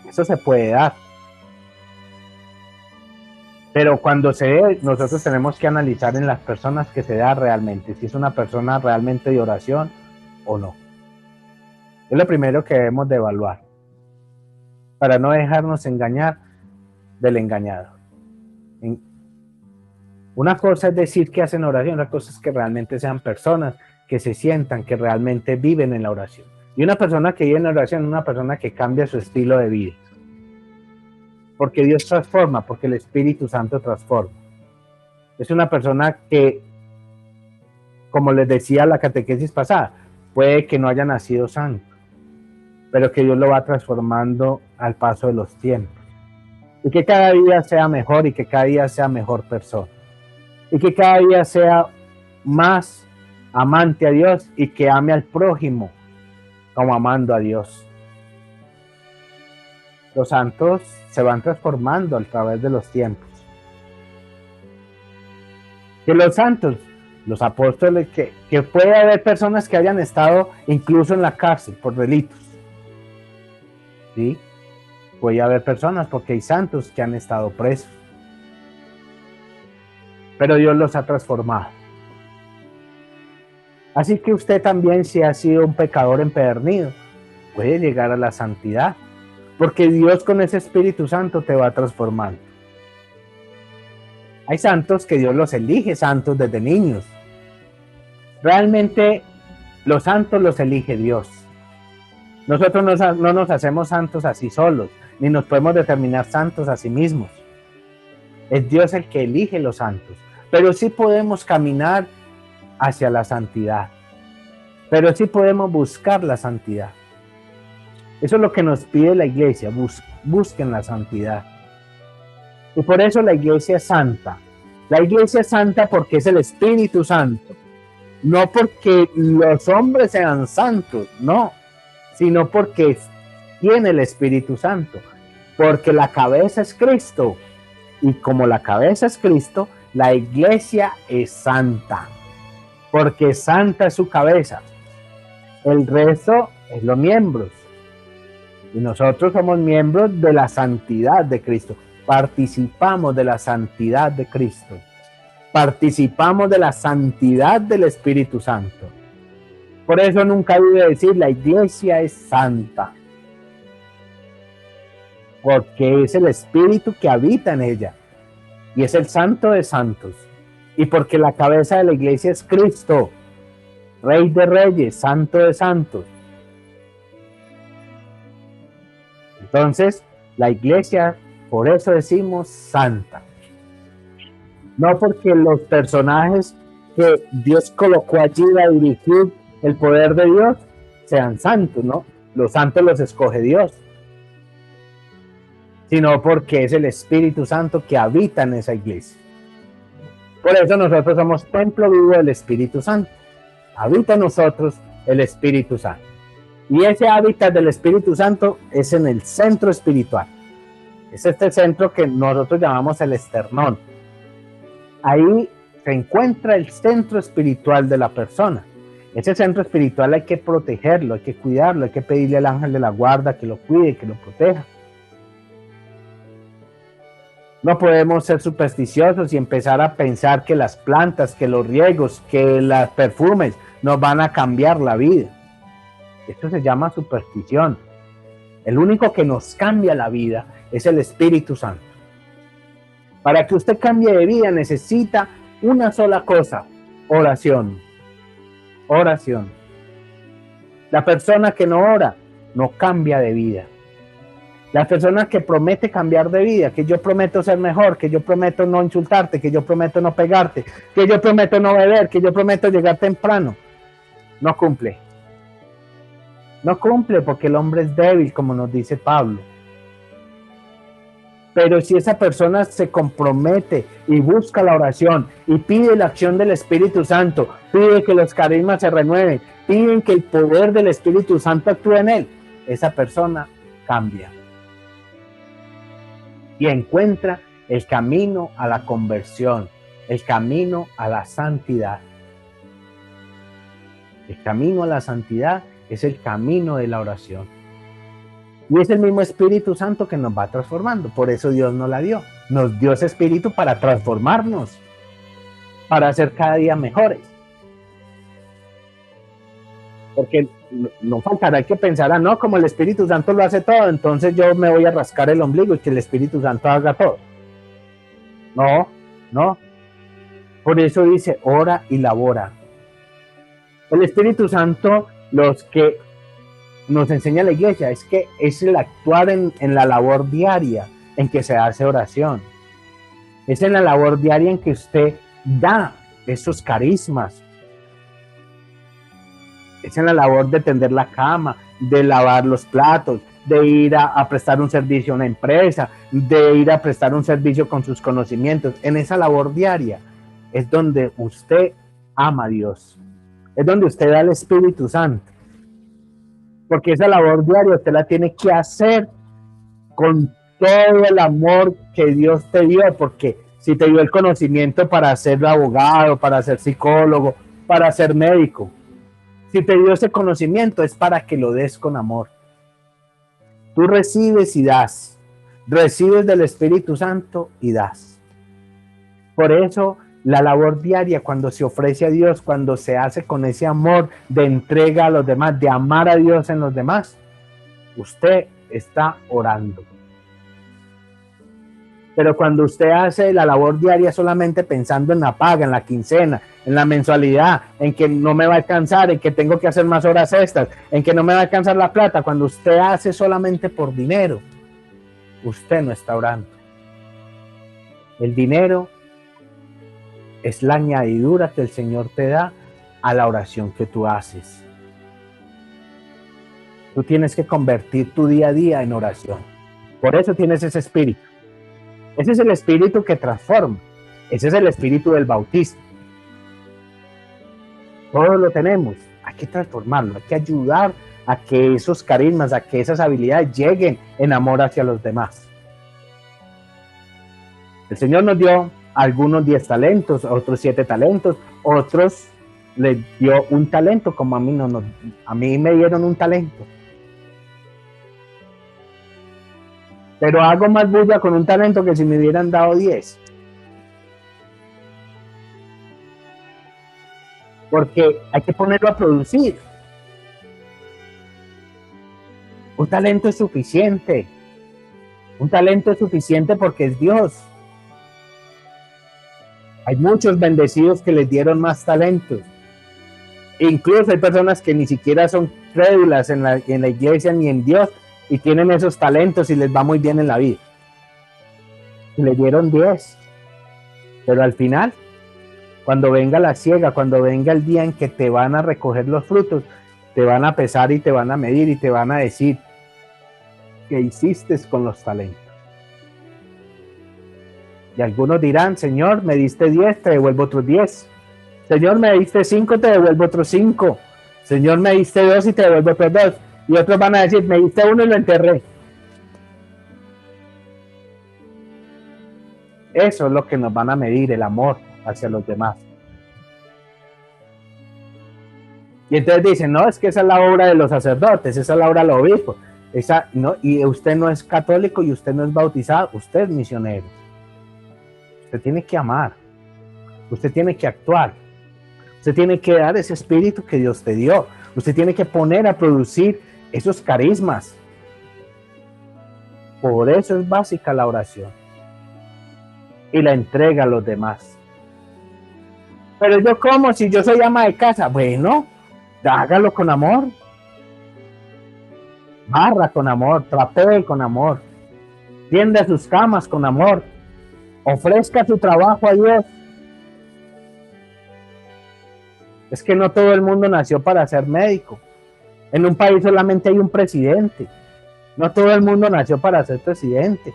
[SPEAKER 1] Eso se puede dar. Pero cuando se dé, nosotros tenemos que analizar en las personas que se da realmente, si es una persona realmente de oración o no. Es lo primero que debemos de evaluar, para no dejarnos engañar del engañado. Una cosa es decir que hacen oración, otra cosa es que realmente sean personas que se sientan, que realmente viven en la oración. Y una persona que vive en la oración es una persona que cambia su estilo de vida. Porque Dios transforma, porque el Espíritu Santo transforma. Es una persona que, como les decía la catequesis pasada, puede que no haya nacido santo, pero que Dios lo va transformando al paso de los tiempos. Y que cada día sea mejor y que cada día sea mejor persona. Y que cada día sea más amante a Dios y que ame al prójimo como amando a Dios. Los santos se van transformando a través de los tiempos. Que los santos, los apóstoles, que puede haber personas que hayan estado incluso en la cárcel por delitos. ¿sí? Puede haber personas, porque hay santos que han estado presos, pero Dios los ha transformado. Así que usted también, si ha sido un pecador empedernido, puede llegar a la santidad, porque Dios con ese Espíritu Santo te va transformando. Hay santos que Dios los elige santos desde niños. Realmente los santos los elige Dios. Nosotros no nos hacemos santos así solos, ni nos podemos determinar santos a sí mismos. Es Dios el que elige los santos, pero sí podemos caminar hacia la santidad, pero sí podemos buscar la santidad. Eso es lo que nos pide la iglesia, busquen la santidad. Y por eso la iglesia es santa. La iglesia es santa porque es el Espíritu Santo, no porque los hombres sean santos, no, sino porque tiene el Espíritu Santo, porque la cabeza es Cristo, y como la cabeza es Cristo, la iglesia es santa, porque santa es su cabeza, el resto es los miembros, y nosotros somos miembros de la santidad de Cristo, participamos de la santidad de Cristo, participamos de la santidad del Espíritu Santo. Por eso nunca debe decir la iglesia es santa, porque es el Espíritu que habita en ella y es el Santo de Santos, y porque la cabeza de la iglesia es Cristo, Rey de Reyes, Santo de Santos. Entonces la iglesia, por eso decimos santa, no porque los personajes que Dios colocó allí a dirigir el poder de Dios sean santos, ¿no? Los santos los escoge Dios, sino porque es el Espíritu Santo que habita en esa iglesia. Por eso nosotros somos templo vivo del Espíritu Santo. Habita en nosotros el Espíritu Santo. Y ese hábitat del Espíritu Santo es en el centro espiritual. Es este centro que nosotros llamamos el esternón. Ahí se encuentra el centro espiritual de la persona. Ese centro espiritual hay que protegerlo, hay que cuidarlo, hay que pedirle al ángel de la guarda que lo cuide, que lo proteja. No podemos ser supersticiosos y empezar a pensar que las plantas, que los riegos, que los perfumes nos van a cambiar la vida. Esto se llama superstición. El único que nos cambia la vida es el Espíritu Santo. Para que usted cambie de vida necesita una sola cosa: oración. Oración. La persona que no ora no cambia de vida. La persona que promete cambiar de vida, que yo prometo ser mejor, que yo prometo no insultarte, que yo prometo no pegarte, que yo prometo no beber, que yo prometo llegar temprano, no cumple. No cumple porque el hombre es débil, como nos dice Pablo. Pero si esa persona se compromete y busca la oración y pide la acción del Espíritu Santo, pide que los carismas se renueven, piden que el poder del Espíritu Santo actúe en él, esa persona cambia y encuentra el camino a la conversión, el camino a la santidad. El camino a la santidad es el camino de la oración. Y es el mismo Espíritu Santo que nos va transformando. Por eso Dios nos la dio. Nos dio ese Espíritu para transformarnos, para ser cada día mejores. Porque no faltará que pensar, no, como el Espíritu Santo lo hace todo, entonces yo me voy a rascar el ombligo y que el Espíritu Santo haga todo. No. Por eso dice, ora y labora. El Espíritu Santo, los que nos enseña la iglesia, es que es el actuar en la labor diaria en que se hace oración. Es en la labor diaria en que usted da esos carismas. Es en la labor de tender la cama, de lavar los platos, de ir a prestar un servicio a una empresa, de ir a prestar un servicio con sus conocimientos. En esa labor diaria es donde usted ama a Dios. Es donde usted da el Espíritu Santo. Porque esa labor diaria usted la tiene que hacer con todo el amor que Dios te dio, porque si te dio el conocimiento para ser abogado, para ser psicólogo, para ser médico, si te dio ese conocimiento es para que lo des con amor. Tú recibes y das. Recibes del Espíritu Santo y das. Por eso la labor diaria, cuando se ofrece a Dios, cuando se hace con ese amor de entrega a los demás, de amar a Dios en los demás, usted está orando. Pero cuando usted hace la labor diaria solamente pensando en la paga, en la quincena, en la mensualidad, en que no me va a alcanzar, en que tengo que hacer más horas extras, en que no me va a alcanzar la plata, cuando usted hace solamente por dinero, usted no está orando. El dinero es la añadidura que el Señor te da a la oración que tú haces. Tú tienes que convertir tu día a día en oración. Por eso tienes ese espíritu. Ese es el espíritu que transforma. Ese es el espíritu del bautismo. Todos lo tenemos. Hay que transformarlo. Hay que ayudar a que esos carismas, a que esas habilidades lleguen en amor hacia los demás. El Señor nos dio algunos 10 talentos, otros 7 talentos, otros les dio un talento, como a mí me dieron un talento. Pero hago más bulla con un talento que si me hubieran dado 10. Porque hay que ponerlo a producir. Un talento es suficiente. Un talento es suficiente porque es Dios. Hay muchos bendecidos que les dieron más talentos. Incluso hay personas que ni siquiera son crédulas en la iglesia ni en Dios y tienen esos talentos y les va muy bien en la vida. Y le dieron 10. Pero al final, cuando venga la siega, cuando venga el día en que te van a recoger los frutos, te van a pesar y te van a medir y te van a decir qué hiciste con los talentos. Y algunos dirán, Señor, me diste 10, te devuelvo otros 10. Señor, me diste 5, te devuelvo otros 5. Señor, me diste 2 y te devuelvo otros 2. Y otros van a decir, me diste 1 y lo enterré. Eso es lo que nos van a medir, el amor hacia los demás. Y entonces dicen, no, es que esa es la obra de los sacerdotes, esa es la obra de los obispos. No, y usted no es católico y usted no es bautizado, usted es misionero. Usted tiene que amar, usted tiene que actuar, usted tiene que dar ese espíritu que Dios te dio, usted tiene que poner a producir esos carismas. Por eso es básica la oración y la entrega a los demás. Pero yo, ¿cómo? Si yo soy ama de casa, bueno, hágalo con amor, barra con amor, trapee con amor, tienda sus camas con amor, ofrezca su trabajo a Dios. Es que no todo el mundo nació para ser médico. En un país solamente hay un presidente. No todo el mundo nació para ser presidente.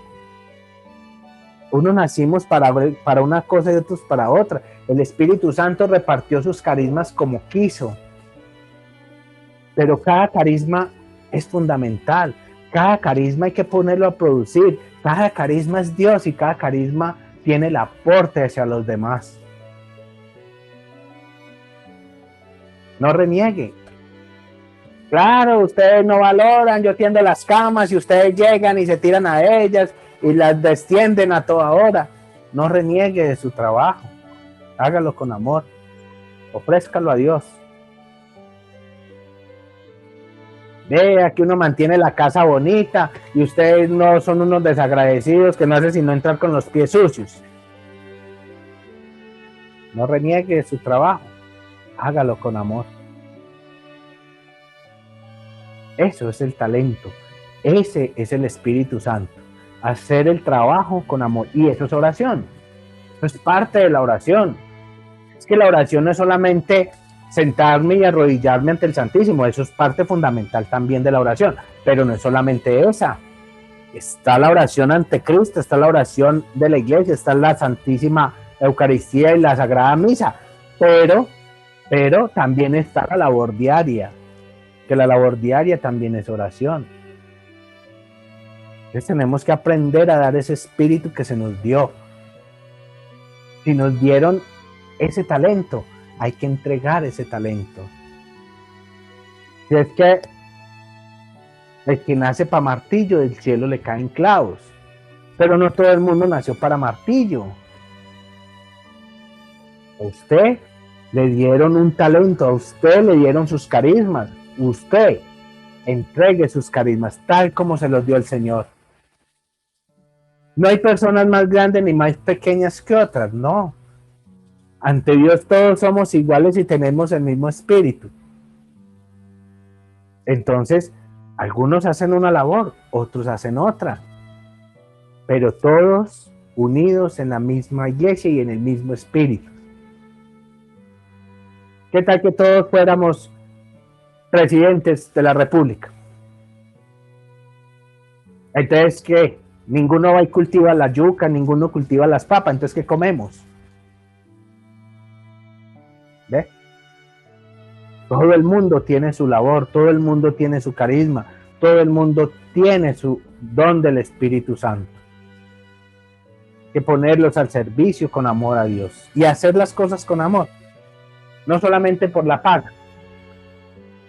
[SPEAKER 1] Unos nacimos para una cosa y otros para otra. El Espíritu Santo repartió sus carismas como quiso. Pero cada carisma es fundamental. Cada carisma hay que ponerlo a producir. Cada carisma es Dios y cada carisma tiene el aporte hacia los demás. No reniegue. Claro, ustedes no valoran, yo tiendo las camas y ustedes llegan y se tiran a ellas y las destienden a toda hora. No reniegue de su trabajo. Hágalo con amor. Ofrézcalo a Dios. Vea que uno mantiene la casa bonita y ustedes no son unos desagradecidos que no hacen sino entrar con los pies sucios. No reniegue de su trabajo. Hágalo con amor. Eso es el talento. Ese es el Espíritu Santo. Hacer el trabajo con amor. Y eso es oración. Eso es parte de la oración. Es que la oración no es solamente sentarme y arrodillarme ante el Santísimo. Eso es parte fundamental también de la oración. Pero no es solamente esa. Está la oración ante Cristo, está la oración de la iglesia, está la Santísima Eucaristía y la Sagrada Misa. Pero también está la labor diaria. Que la labor diaria también es oración. Entonces tenemos que aprender a dar ese espíritu que se nos dio. Si nos dieron ese talento, hay que entregar ese talento. Si es que El que nace para martillo, del cielo le caen clavos. Pero no todo el mundo nació para martillo. A usted le dieron un talento, a usted le dieron sus carismas. Usted entregue sus carismas tal como se los dio el Señor. No hay personas más grandes ni más pequeñas que otras, no. Ante Dios todos somos iguales y tenemos el mismo espíritu. Entonces, algunos hacen una labor, otros hacen otra, pero todos unidos en la misma iglesia y en el mismo espíritu. ¿Qué tal que todos fuéramos presidentes de la República? Entonces, ¿qué? Ninguno va y cultiva la yuca, ninguno cultiva las papas, entonces, ¿qué comemos? ¿Ve? Todo el mundo tiene su labor, todo el mundo tiene su carisma, todo el mundo tiene su don del Espíritu Santo. Hay que ponerlos al servicio con amor a Dios y hacer las cosas con amor, no solamente por la paga.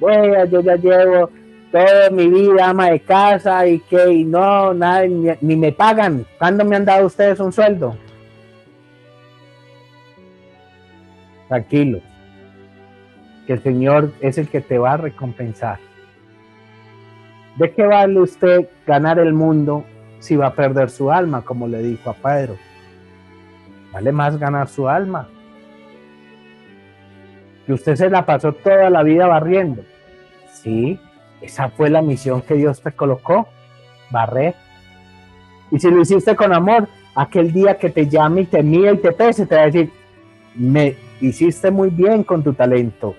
[SPEAKER 1] Bueno, yo ya llevo toda mi vida ama de casa y que no, nada, ni me pagan. ¿Cuándo me han dado ustedes un sueldo? Tranquilos, que el Señor es el que te va a recompensar. ¿De qué vale usted ganar el mundo si va a perder su alma, como le dijo a Pedro? Vale más ganar su alma. Que usted se la pasó toda la vida barriendo. Sí, esa fue la misión que Dios te colocó, barrer. Y si lo hiciste con amor, aquel día que te llame y te mire y te pese, te va a decir, me hiciste muy bien con tu talento.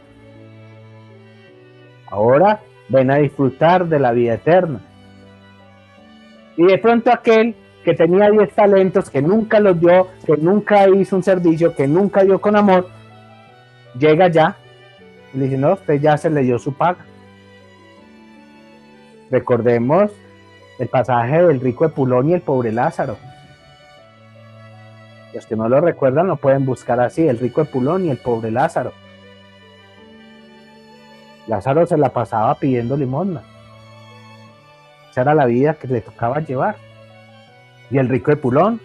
[SPEAKER 1] Ahora ven a disfrutar de la vida eterna. Y de pronto aquel que tenía 10 talentos, que nunca los dio, que nunca hizo un servicio, que nunca dio con amor, llega ya y le dice, no, usted ya se le dio su paga. Recordemos el pasaje del rico Epulón y el pobre Lázaro. Los que no lo recuerdan lo pueden buscar así, el rico Epulón y el pobre Lázaro. Lázaro se la pasaba pidiendo limosna. Esa era la vida que le tocaba llevar. Y el rico Epulón,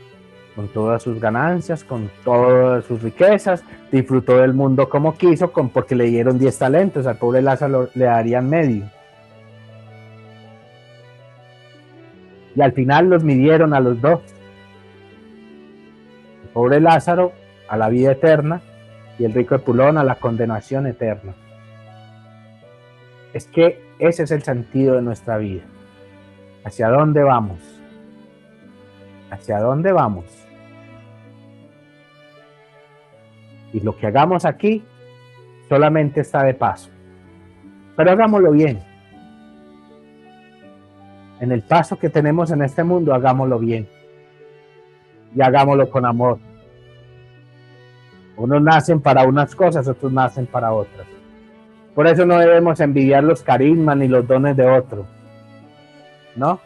[SPEAKER 1] con todas sus ganancias, con todas sus riquezas, disfrutó del mundo como quiso, porque le dieron 10 talentos, al pobre Lázaro le darían medio. Y al final los midieron a los dos. El pobre Lázaro a la vida eterna y el rico Epulón a la condenación eterna. Es que ese es el sentido de nuestra vida. ¿Hacia dónde vamos? ¿Hacia dónde vamos? Y lo que hagamos aquí solamente está de paso. Pero hagámoslo bien. En el paso que tenemos en este mundo, hagámoslo bien. Y hagámoslo con amor. Unos nacen para unas cosas, otros nacen para otras. Por eso no debemos envidiar los carismas ni los dones de otro, ¿no?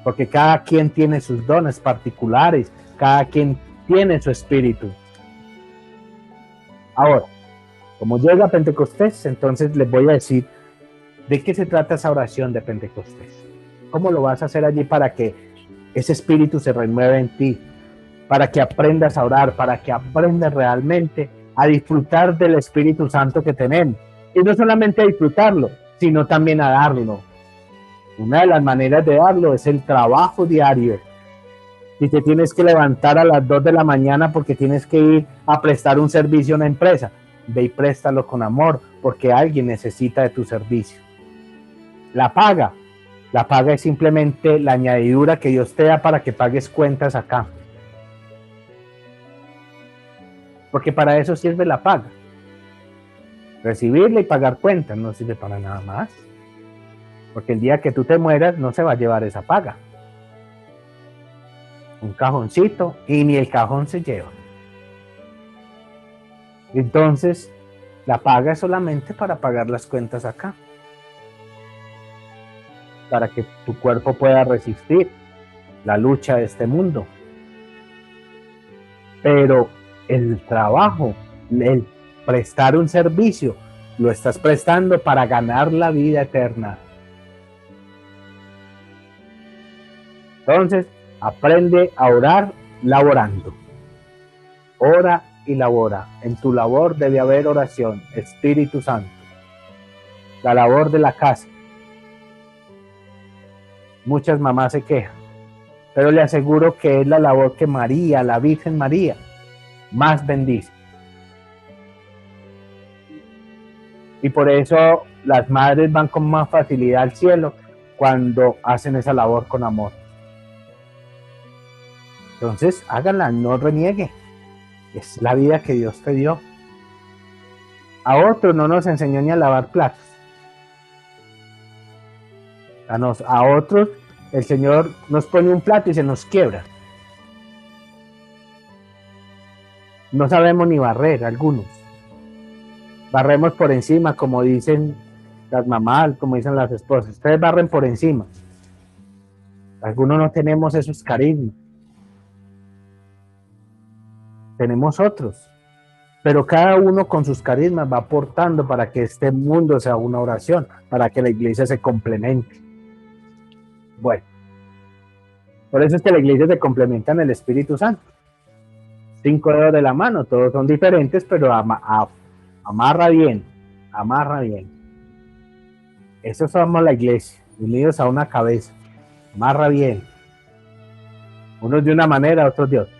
[SPEAKER 1] Porque cada quien tiene sus dones particulares, cada quien tiene su espíritu. Ahora, como llega Pentecostés, entonces les voy a decir de qué se trata esa oración de Pentecostés. ¿Cómo lo vas a hacer allí para que ese espíritu se renueve en ti? Para que aprendas a orar, para que aprendas realmente a disfrutar del Espíritu Santo que tenemos. Y no solamente a disfrutarlo, sino también a darlo. Una de las maneras de darlo es el trabajo diario. Si te tienes que levantar a las 2 de la mañana porque tienes que ir a prestar un servicio a una empresa, ve y préstalo con amor, porque alguien necesita de tu servicio. La paga es simplemente la añadidura que Dios te da para que pagues cuentas acá. Porque para eso sirve la paga. Recibirla y pagar cuentas no sirve para nada más. Porque el día que tú te mueras no se va a llevar esa paga. Un cajoncito y ni el cajón se lleva. Entonces, la paga es solamente para pagar las cuentas acá. Para que tu cuerpo pueda resistir la lucha de este mundo. Pero el trabajo, el prestar un servicio, lo estás prestando para ganar la vida eterna. Entonces, aprende a orar laborando. Ora y labora. En tu labor debe haber oración, Espíritu Santo. La labor de la casa. Muchas mamás se quejan, pero le aseguro que es la labor que María, la Virgen María, más bendice. Y por eso las madres van con más facilidad al cielo cuando hacen esa labor con amor. Entonces, háganla, no reniegue. Es la vida que Dios te dio. A otros no nos enseñó ni a lavar platos. A otros el Señor nos pone un plato y se nos quiebra. No sabemos ni barrer, algunos. Barremos por encima, como dicen las mamás, como dicen las esposas. Ustedes barren por encima. Algunos no tenemos esos carismas. Tenemos otros. Pero cada uno con sus carismas va aportando para que este mundo sea una oración, para que la iglesia se complemente. Bueno, por eso es que la iglesia se complementa en el Espíritu Santo. 5 dedos de la mano, todos son diferentes, pero amarra bien, amarra bien. Eso somos la iglesia, unidos a una cabeza, amarra bien. Unos de una manera, otros de otra.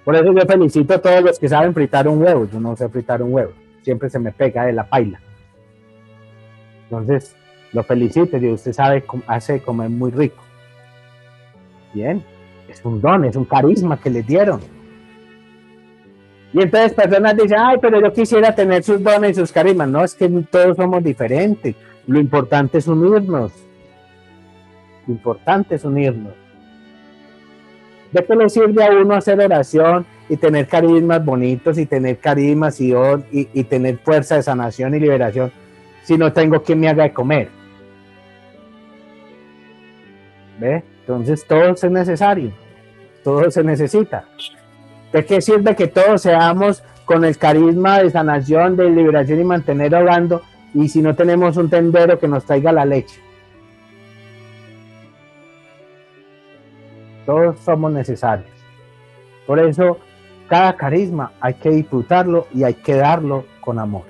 [SPEAKER 1] Por eso yo felicito a todos los que saben fritar un huevo. Yo no sé fritar un huevo, siempre se me pega de la paila. Entonces, lo felicito, y usted sabe, hace comer muy rico. Bien, es un don, es un carisma que le dieron. Y entonces personas dicen, ay, pero yo quisiera tener sus dones y sus carismas. No, es que todos somos diferentes. Lo importante es unirnos. Lo importante es unirnos. ¿De qué le sirve a uno hacer oración y tener carismas bonitos y tener carismas y tener fuerza de sanación y liberación si no tengo quien me haga de comer? ¿Ve? Entonces todo es necesario. Todo se necesita. ¿De qué sirve que todos seamos con el carisma de sanación, de liberación y mantener orando, y si no tenemos un tendero que nos traiga la leche? Todos somos necesarios. Por eso, cada carisma hay que disfrutarlo y hay que darlo con amor.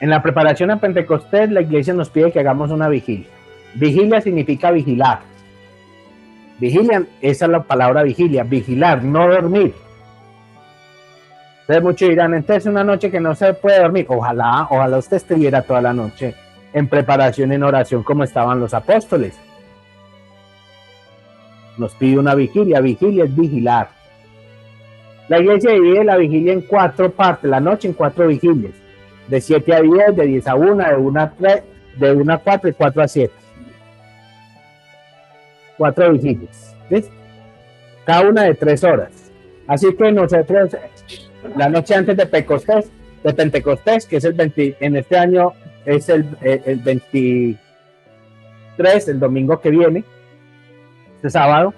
[SPEAKER 1] En la preparación a Pentecostés, la iglesia nos pide que hagamos una vigilia. Vigilia significa vigilar. Vigilia, esa es la palabra vigilia, vigilar, no dormir. Entonces muchos dirán, entonces una noche que no se puede dormir. Ojalá usted estuviera toda la noche en preparación, en oración, como estaban los apóstoles. Nos pide una vigilia. Vigilia es vigilar. La iglesia divide la vigilia en 4 partes, la noche en 4 vigilias. De 7 a 10, de 10 a 1, de 1 a 3, de 1 a 4 y 4 a 7. 4 vigilias. ¿Sí? Cada una de 3 horas. Así que nosotros, la noche antes de Pentecostés, que es el 20, en este año es el 23, el domingo que viene, este sábado,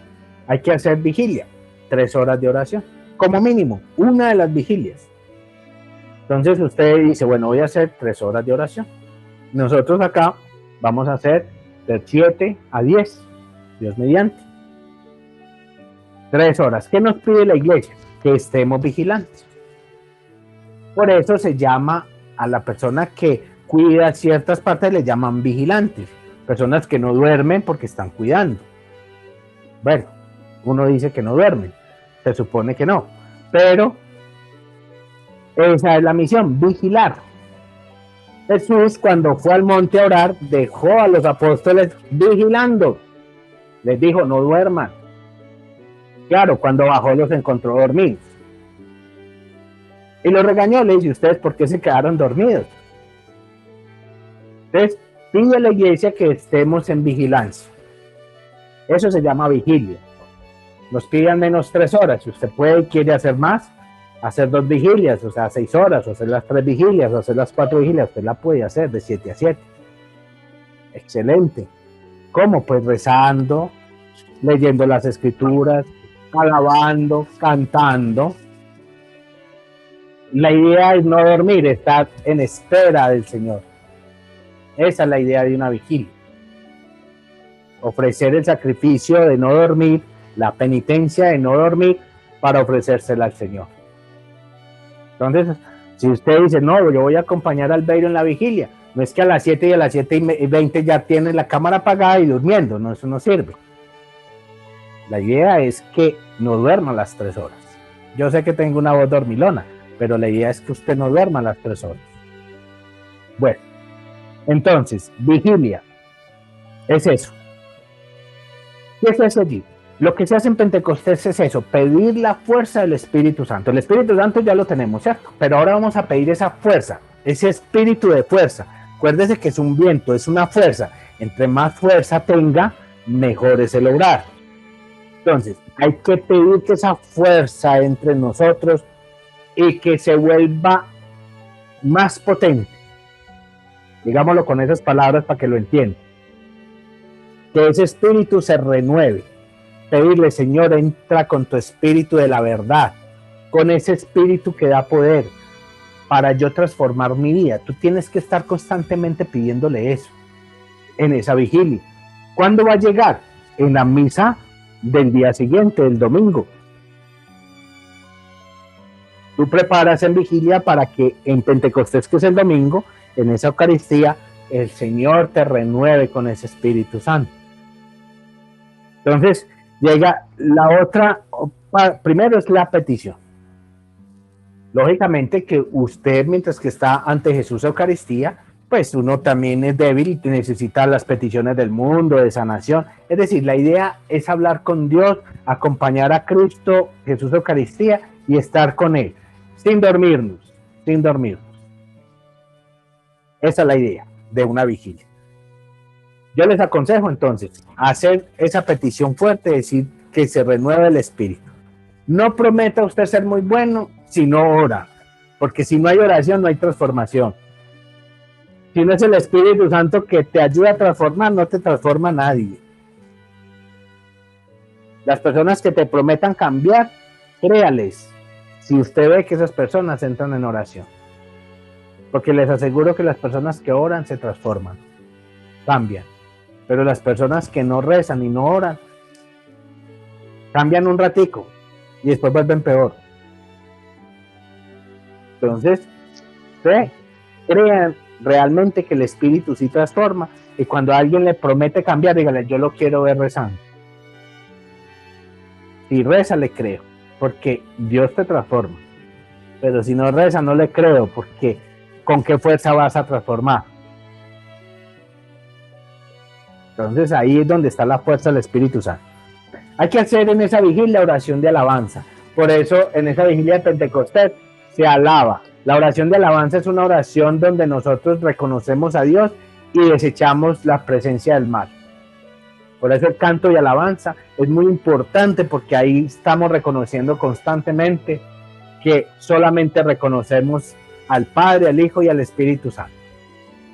[SPEAKER 1] hay que hacer vigilia, 3 horas de oración, como mínimo, una de las vigilias. Entonces usted dice, bueno, voy a hacer 3 horas de oración. Nosotros acá vamos a hacer de 7 a 10, Dios mediante. 3 horas. ¿Qué nos pide la iglesia? Que estemos vigilantes. Por eso se llama a la persona que cuida ciertas partes, le llaman vigilantes. Personas que no duermen porque están cuidando. Bueno, uno dice que no duermen, se supone que no, pero esa es la misión, vigilar. Jesús, cuando fue al monte a orar, dejó a los apóstoles vigilando. Les dijo, no duerman. Claro, cuando bajó los encontró dormidos. Y los regañó, le dice, ¿ustedes por qué se quedaron dormidos? Entonces, pide a la iglesia que estemos en vigilancia. Eso se llama vigilia. Nos pide al menos 3 horas. Si usted puede y quiere hacer más, hacer 2 vigilias, o sea, 6 horas, o hacer las 3 vigilias, o hacer las 4 vigilias, usted la puede hacer de 7 a 7. Excelente. ¿Cómo? Pues rezando, leyendo las escrituras, alabando, cantando. La idea es no dormir, estar en espera del Señor. Esa es la idea de una vigilia. ofrecer el sacrificio de no dormir, la penitencia de no dormir para ofrecérsela al Señor. Entonces, si usted dice, no, yo voy a acompañar al Beiro en la vigilia, no es que a las 7 y a las 7:20 ya tiene la cámara apagada y durmiendo, no, eso no sirve. La idea es que no duerma las 3 horas. Yo sé que tengo una voz dormilona, pero la idea es que usted no duerma las 3 horas. Bueno, entonces, vigilia es eso. ¿Qué se hace allí? Lo que se hace en Pentecostés es eso, pedir la fuerza del Espíritu Santo. El Espíritu Santo ya lo tenemos, ¿cierto? Pero ahora vamos a pedir esa fuerza, ese espíritu de fuerza. Acuérdese que es un viento, es una fuerza. Entre más fuerza tenga, mejor es el obrar. Entonces, hay que pedir que esa fuerza entre nosotros y que se vuelva más potente. Digámoslo con esas palabras para que lo entiendan. Que ese espíritu se renueve. Pedirle, Señor, entra con tu espíritu de la verdad, con ese espíritu que da poder para yo transformar mi vida. Tú tienes que estar constantemente pidiéndole eso en esa vigilia. ¿Cuándo va a llegar? En la misa del día siguiente, el domingo. Tú preparas en vigilia para que en Pentecostés, que es el domingo, en esa Eucaristía, el Señor te renueve con ese Espíritu Santo. Entonces, llega la otra, primero es la petición. Lógicamente que usted, mientras que está ante Jesús Eucaristía, pues uno también es débil y necesita las peticiones del mundo, de sanación. Es decir, la idea es hablar con Dios, acompañar a Cristo, Jesús Eucaristía y estar con Él, sin dormirnos, sin dormirnos. Esa es la idea de una vigilia. Yo les aconsejo entonces hacer esa petición fuerte, decir que se renueve el espíritu. No prometa usted ser muy bueno si no ora, porque si no hay oración no hay transformación. Si no es el Espíritu Santo que te ayuda a transformar, no te transforma nadie. Las personas que te prometan cambiar, créales, si usted ve que esas personas entran en oración. Porque les aseguro que las personas que oran se transforman, cambian. Pero las personas que no rezan y no oran, cambian un ratico y después vuelven peor. Entonces, crean realmente que el Espíritu sí transforma, y cuando alguien le promete cambiar, dígale, yo lo quiero ver rezando. Si reza, le creo, porque Dios te transforma. Pero si no reza, no le creo, porque ¿con qué fuerza vas a transformar? Entonces ahí es donde está la fuerza del Espíritu Santo. Hay que hacer en esa vigilia oración de alabanza. Por eso en esa vigilia de Pentecostés se alaba. La oración de alabanza es una oración donde nosotros reconocemos a Dios y desechamos la presencia del mal. Por eso el canto y alabanza es muy importante, porque ahí estamos reconociendo constantemente que solamente reconocemos al Padre, al Hijo y al Espíritu Santo.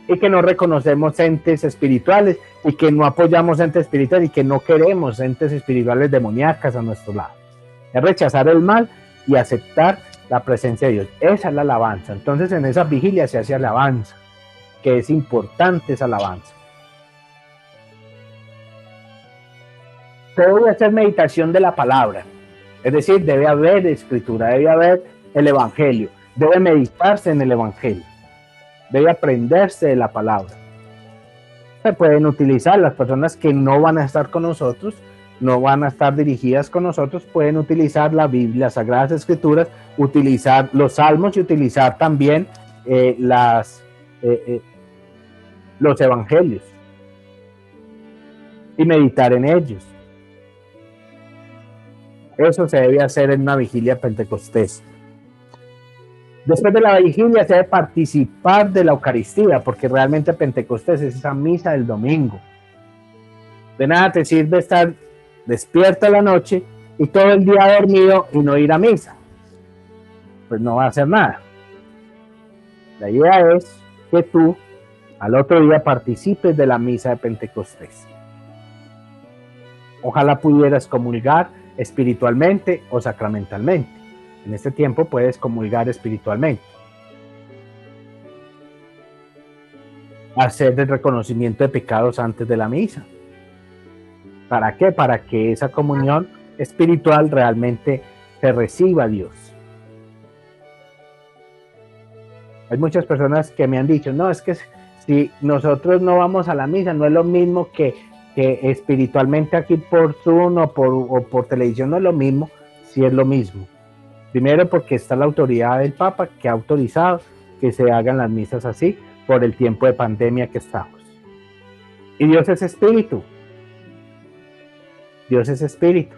[SPEAKER 1] Y que no reconocemos entes espirituales y que no apoyamos entes espirituales y que no queremos entes espirituales demoníacas a nuestro lado. Es rechazar el mal y aceptar la presencia de Dios. Esa es la alabanza. Entonces en esa vigilia se hace alabanza, que es importante esa alabanza. Se debe hacer meditación de la palabra. Es decir, debe haber escritura, debe haber el Evangelio, debe meditarse en el Evangelio, debe aprenderse de la palabra. Se pueden utilizar las personas que no van a estar con nosotros, no van a estar dirigidas con nosotros, pueden utilizar la Biblia, las Sagradas Escrituras, utilizar los salmos y utilizar también los evangelios y meditar en ellos. Eso se debe hacer en una vigilia pentecostés. Después de la vigilia se debe participar de la Eucaristía, porque realmente Pentecostés es esa misa del domingo. De nada te sirve estar despierto la noche y todo el día dormido y no ir a misa. Pues no va a hacer nada. La idea es que tú al otro día participes de la misa de Pentecostés. Ojalá pudieras comulgar espiritualmente o sacramentalmente. En este tiempo puedes comulgar espiritualmente. Hacer el reconocimiento de pecados antes de la misa. ¿Para qué? Para que esa comunión espiritual realmente se reciba a Dios. Hay muchas personas que me han dicho, no, es que si nosotros no vamos a la misa, no es lo mismo que espiritualmente aquí por Zoom o por televisión, no es lo mismo, sí es lo mismo. Primero porque está la autoridad del Papa que ha autorizado que se hagan las misas así por el tiempo de pandemia que estamos. Y Dios es espíritu. Dios es espíritu.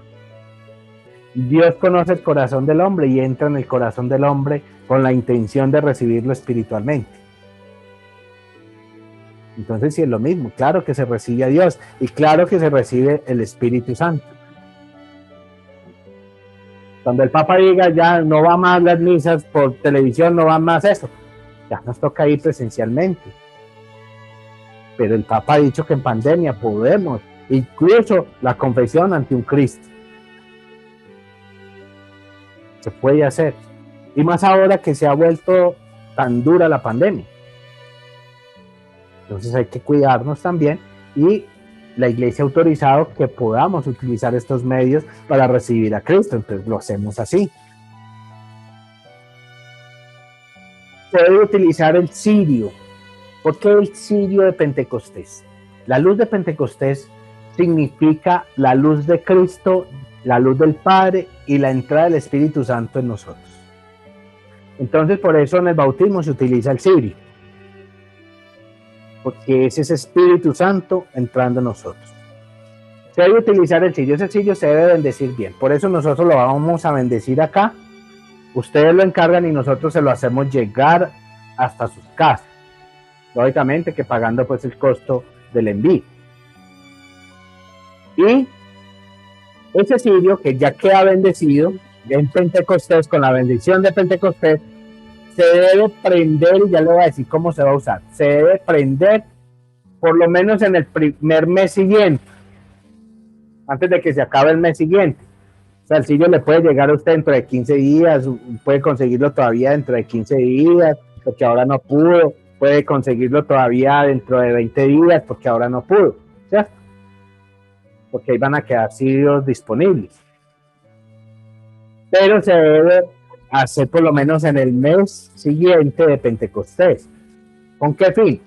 [SPEAKER 1] Dios conoce el corazón del hombre y entra en el corazón del hombre con la intención de recibirlo espiritualmente. Entonces sí es lo mismo, claro que se recibe a Dios y claro que se recibe el Espíritu Santo. Cuando el Papa diga ya no va más las misas por televisión, no va más eso, ya nos toca ir presencialmente. Pero el Papa ha dicho que en pandemia podemos, incluso la confesión ante un Cristo. Se puede hacer. Y más ahora que se ha vuelto tan dura la pandemia. Entonces hay que cuidarnos también y la iglesia ha autorizado que podamos utilizar estos medios para recibir a Cristo, entonces lo hacemos así. Puede utilizar el cirio. ¿Por qué el cirio de Pentecostés? La luz de Pentecostés significa la luz de Cristo, la luz del Padre y la entrada del Espíritu Santo en nosotros. Entonces por eso en el bautismo se utiliza el cirio, porque es ese Espíritu Santo entrando en nosotros. Se debe utilizar el cirio, ese cirio se debe bendecir bien, por eso nosotros lo vamos a bendecir acá, ustedes lo encargan y nosotros se lo hacemos llegar hasta sus casas, lógicamente que pagando pues el costo del envío. Y ese cirio que ya queda bendecido en Pentecostés, con la bendición de Pentecostés, se debe prender, y ya le voy a decir cómo se va a usar, se debe prender por lo menos en el primer mes siguiente, antes de que se acabe el mes siguiente. O sea, el cirio le puede llegar a usted dentro de 15 días, puede conseguirlo todavía dentro de 15 días, porque ahora no pudo, puede conseguirlo todavía dentro de 20 días, porque ahora no pudo, ¿cierto? Porque ahí van a quedar cirios disponibles. Pero se debe hacer por lo menos en el mes siguiente de Pentecostés. ¿Con qué fin?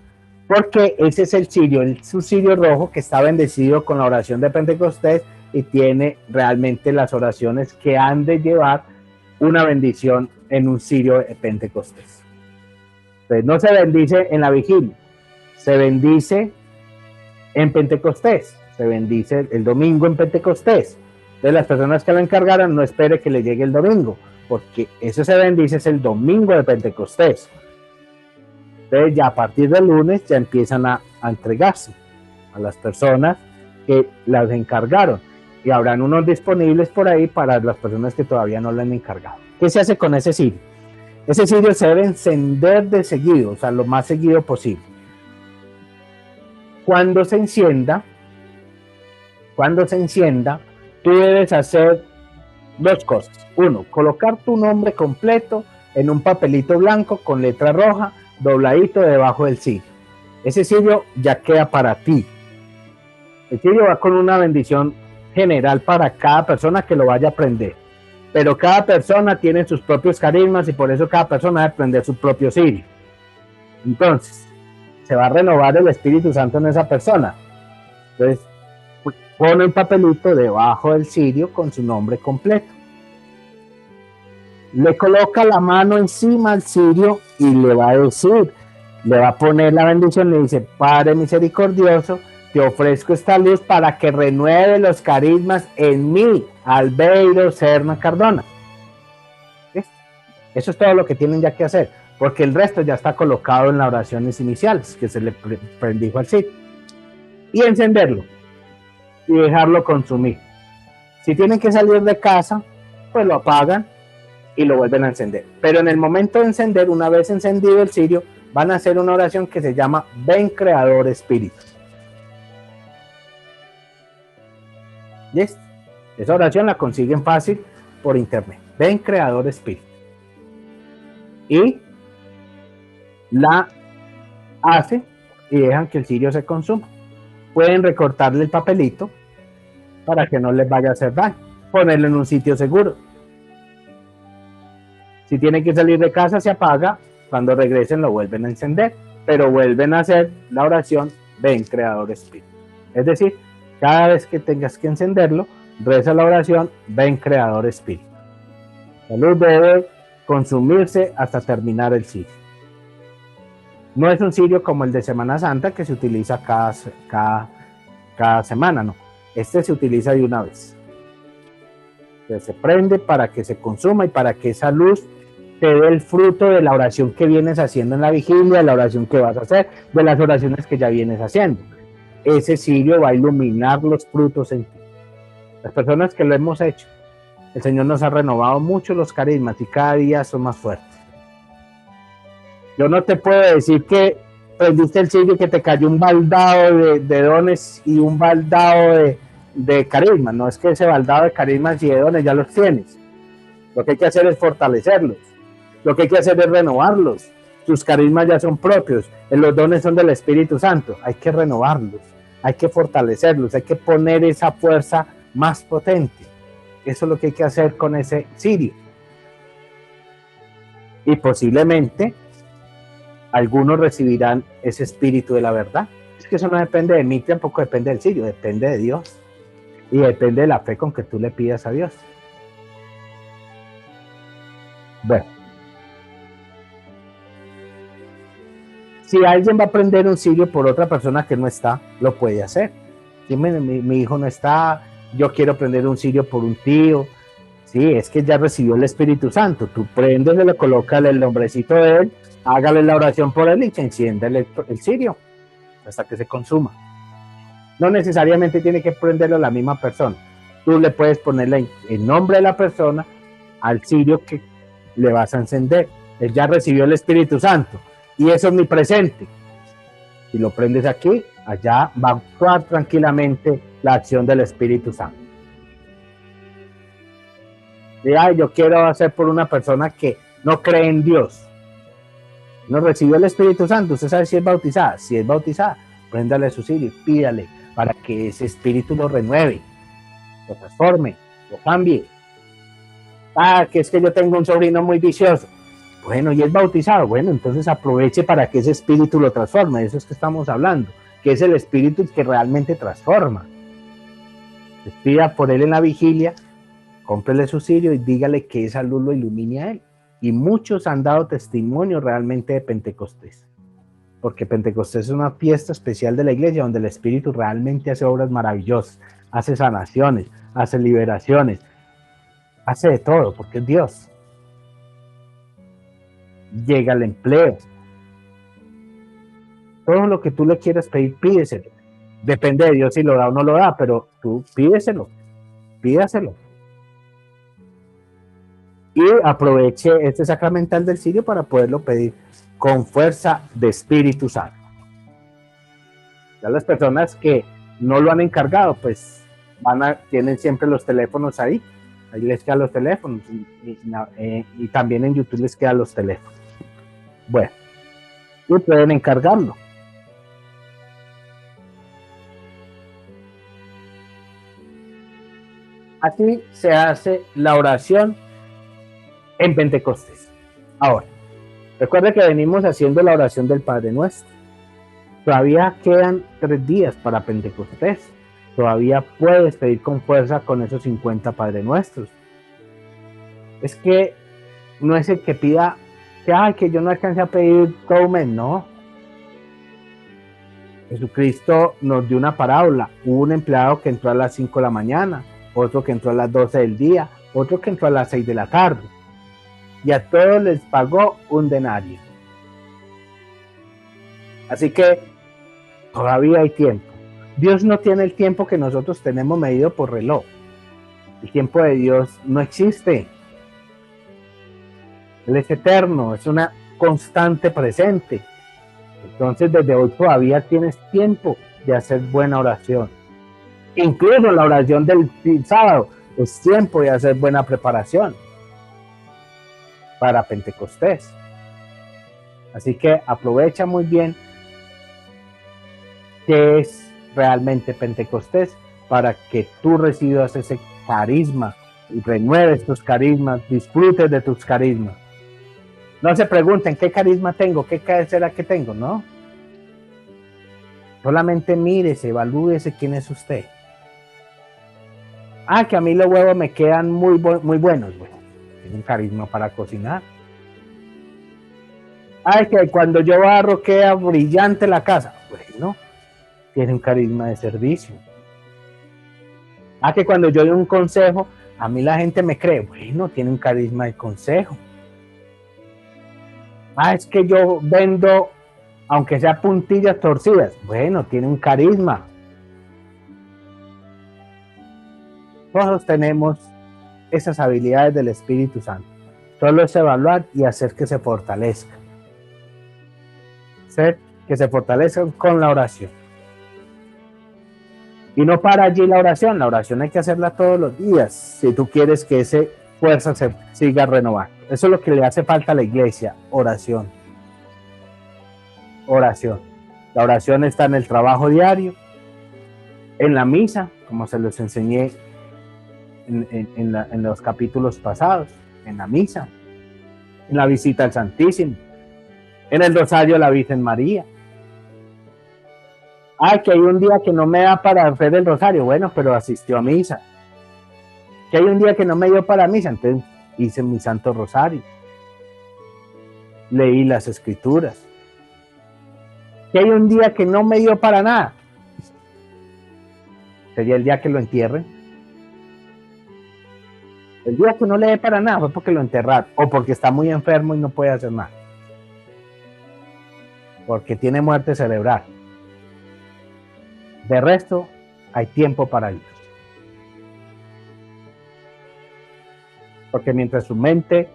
[SPEAKER 1] Porque ese es el cirio, es un cirio rojo que está bendecido con la oración de Pentecostés y tiene realmente las oraciones que han de llevar una bendición en un cirio de Pentecostés. Entonces no se bendice en la vigilia, se bendice en Pentecostés, se bendice el domingo en Pentecostés. Entonces las personas que lo encargaran no espere que le llegue el domingo, porque eso se bendice es el domingo de Pentecostés. Entonces ya a partir del lunes ya empiezan a entregarse a las personas que las encargaron y habrán unos disponibles por ahí para las personas que todavía no lo han encargado. ¿Qué se hace con ese cirio? Ese cirio se debe encender de seguido, o sea, lo más seguido posible. Cuando se encienda, tú debes hacer dos cosas. Uno, colocar tu nombre completo en un papelito blanco con letra roja, dobladito debajo del cirio. Ese cirio ya queda para ti. El cirio va con una bendición general para cada persona que lo vaya a prender. Pero cada persona tiene sus propios carismas y por eso cada persona debe prender su propio cirio. Entonces, se va a renovar el Espíritu Santo en esa persona. Entonces, pone el papelito debajo del cirio con su nombre completo. Le coloca la mano encima al cirio y le va a decir, le va a poner la bendición, le dice, Padre misericordioso, te ofrezco esta luz para que renueve los carismas en mí, Albeiro Serna Cardona. ¿Listo? Eso es todo lo que tienen ya que hacer, porque el resto ya está colocado en las oraciones iniciales que se le bendijo al cirio. Y encenderlo y dejarlo consumir. Si tienen que salir de casa, pues lo apagan y lo vuelven a encender. Pero en el momento de encender, una vez encendido el cirio, van a hacer una oración que se llama Ven Creador Espíritu. ¿Listo? Esa oración la consiguen fácil por internet. Ven Creador Espíritu. Y la hace y dejan que el cirio se consuma. Pueden recortarle el papelito para que no les vaya a hacer daño. Ponerlo en un sitio seguro. Si tienen que salir de casa, se apaga. Cuando regresen lo vuelven a encender, pero vuelven a hacer la oración, ven Creador Espíritu. Es decir, cada vez que tengas que encenderlo, reza la oración, ven Creador Espíritu. La luz debe consumirse hasta terminar el cirio. No es un cirio como el de Semana Santa que se utiliza cada semana, no. Este se utiliza de una vez. Entonces, se prende para que se consuma y para que esa luz te dé el fruto de la oración que vienes haciendo en la vigilia, de la oración que vas a hacer, de las oraciones que ya vienes haciendo. Ese cirio va a iluminar los frutos en ti. Las personas que lo hemos hecho, el Señor nos ha renovado mucho los carismas y cada día son más fuertes. Yo no te puedo decir que prendiste el cirio y que te cayó un baldado de dones y un baldado de carismas. No es que ese baldado de carismas y de dones ya los tienes. Lo que hay que hacer es fortalecerlos. Lo que hay que hacer es renovarlos. Tus carismas ya son propios. Los dones son del Espíritu Santo. Hay que renovarlos. Hay que fortalecerlos. Hay que poner esa fuerza más potente. Eso es lo que hay que hacer con ese cirio. Y posiblemente algunos recibirán ese espíritu de la verdad. Es que eso no depende de mí, tampoco depende del cirio, depende de Dios. Y depende de la fe con que tú le pidas a Dios. Bueno. Si alguien va a prender un cirio por otra persona que no está, lo puede hacer. Si mi hijo no está, yo quiero prender un cirio por un tío. Sí, es que ya recibió el Espíritu Santo. Tú prendes, le colocas el nombrecito de él, hágale la oración por él y se enciende el cirio hasta que se consuma. No necesariamente tiene que prenderlo a la misma persona. Tú le puedes ponerle el nombre de la persona al cirio que le vas a encender. Él ya recibió el Espíritu Santo y es omnipresente. Si lo prendes aquí, allá va a actuar tranquilamente la acción del Espíritu Santo. Y yo quiero hacer por una persona que no cree en Dios. No recibió el Espíritu Santo. Usted sabe si es bautizada. Si es bautizada, préndale su cirio, pídale para que ese espíritu lo renueve, lo transforme, lo cambie. Que es que yo tengo un sobrino muy vicioso. Bueno, y es bautizado. Bueno, entonces aproveche para que ese espíritu lo transforme. De eso es que estamos hablando, que es el espíritu que realmente transforma. Pida por él en la vigilia, cómprele su cirio y dígale que esa luz lo ilumine a él. Y muchos han dado testimonio realmente de Pentecostés. Porque Pentecostés es una fiesta especial de la iglesia donde el Espíritu realmente hace obras maravillosas, hace sanaciones, hace liberaciones, hace de todo, porque es Dios. Llega el empleo. Todo lo que tú le quieras pedir, pídeselo. Depende de Dios si lo da o no lo da, pero tú pídeselo, pídaselo. Y aproveche este sacramental del cirio para poderlo pedir con fuerza de Espíritu Santo. Ya las personas que no lo han encargado, pues tienen siempre los teléfonos ahí les quedan los teléfonos y también en YouTube les quedan los teléfonos. Bueno, y pueden encargarlo. Así se hace la oración en Pentecostés. Ahora, recuerde que venimos haciendo la oración del Padre Nuestro. Todavía quedan 3 días para Pentecostés. Todavía puedes pedir con fuerza con esos 50 Padre Nuestros. Es que no es el que pida que yo no alcancé a pedir todo un mes, no. Jesucristo nos dio una parábola. Hubo un empleado que entró a las 5 de la mañana, otro que entró a las 12 del día, otro que entró a las 6 de la tarde. Y a todos les pagó un denario. Así que todavía hay tiempo. Dios no tiene el tiempo que nosotros tenemos medido por reloj. El tiempo de Dios no existe. Él es eterno, es una constante presente. Entonces desde hoy todavía tienes tiempo de hacer buena oración. Incluso la oración del sábado es tiempo de hacer buena preparación para Pentecostés. Así que aprovecha muy bien qué es realmente Pentecostés para que tú recibas ese carisma y renueves tus carismas, disfrutes de tus carismas. No se pregunten qué carisma tengo, qué será que tengo, ¿no? Solamente mírese, evalúese quién es usted. Que a mí los huevos me quedan muy buenos. Bueno, tiene un carisma para cocinar. Que cuando yo barro queda brillante la casa. Bueno, tiene un carisma de servicio. Que cuando yo doy un consejo, a mí la gente me cree. Bueno, tiene un carisma de consejo. Es que yo vendo, aunque sea puntillas torcidas. Bueno, tiene un carisma. Todos tenemos esas habilidades del Espíritu Santo. Solo es evaluar y hacer que se fortalezca. Hacer que se fortalezcan con la oración. Y no para allí la oración hay que hacerla todos los días, si tú quieres que esa fuerza se siga renovando. Eso es lo que le hace falta a la iglesia, oración. Oración. La oración está en el trabajo diario, en la misa, como se los enseñé en los capítulos pasados, en la misa, en la visita al Santísimo, en el rosario de la Virgen María. Que hay un día que no me da para hacer el rosario, bueno, pero asistió a misa. Que hay un día que no me dio para misa, entonces hice mi Santo Rosario. Leí las Escrituras. Que hay un día que no me dio para nada, sería el día que lo entierren. El día que no le dé para nada fue porque lo enterraron, o porque está muy enfermo y no puede hacer nada, porque tiene muerte cerebral. De resto, hay tiempo para Dios. Porque mientras su mente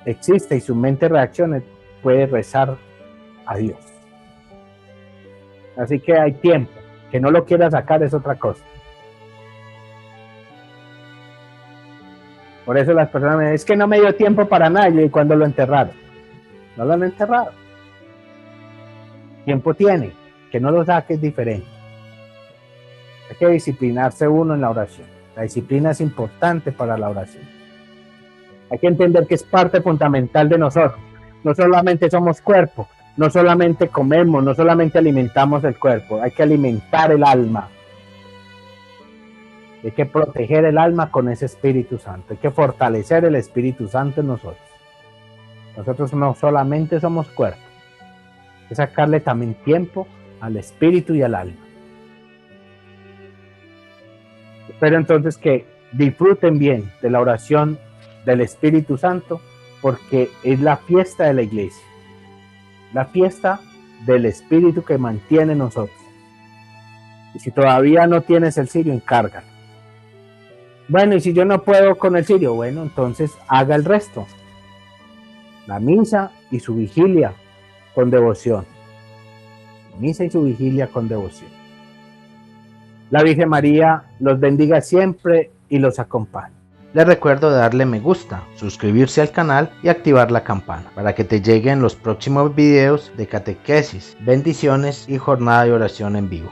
[SPEAKER 1] existe y su mente reaccione, puede rezar a Dios. Así que hay tiempo. Que no lo quiera sacar es otra cosa. Por eso las personas me dicen, es que no me dio tiempo para nada. Y cuando lo enterraron, no lo han enterrado. Tiempo tiene. Que no lo saque es diferente. Hay que disciplinarse uno en la oración. La disciplina es importante para la oración. Hay que entender que es parte fundamental de nosotros. No solamente somos cuerpo, no solamente comemos, no solamente alimentamos el cuerpo, hay que alimentar el alma. Hay que proteger el alma con ese Espíritu Santo. Hay que fortalecer el Espíritu Santo en nosotros. Nosotros no solamente somos cuerpo. Hay que sacarle también tiempo al espíritu y al alma. Espero entonces que disfruten bien de la oración del Espíritu Santo, porque es la fiesta de la iglesia, la fiesta del Espíritu que mantiene nosotros. Y si todavía no tienes el cirio, encárgalo. Bueno, y si yo no puedo con el cirio, bueno, entonces haga el resto. La misa y su vigilia con devoción. Misa y su vigilia con devoción. La Virgen María los bendiga siempre y los acompañe.
[SPEAKER 2] Les recuerdo darle me gusta, suscribirse al canal y activar la campana para que te lleguen los próximos videos de catequesis, bendiciones y jornada de oración en vivo.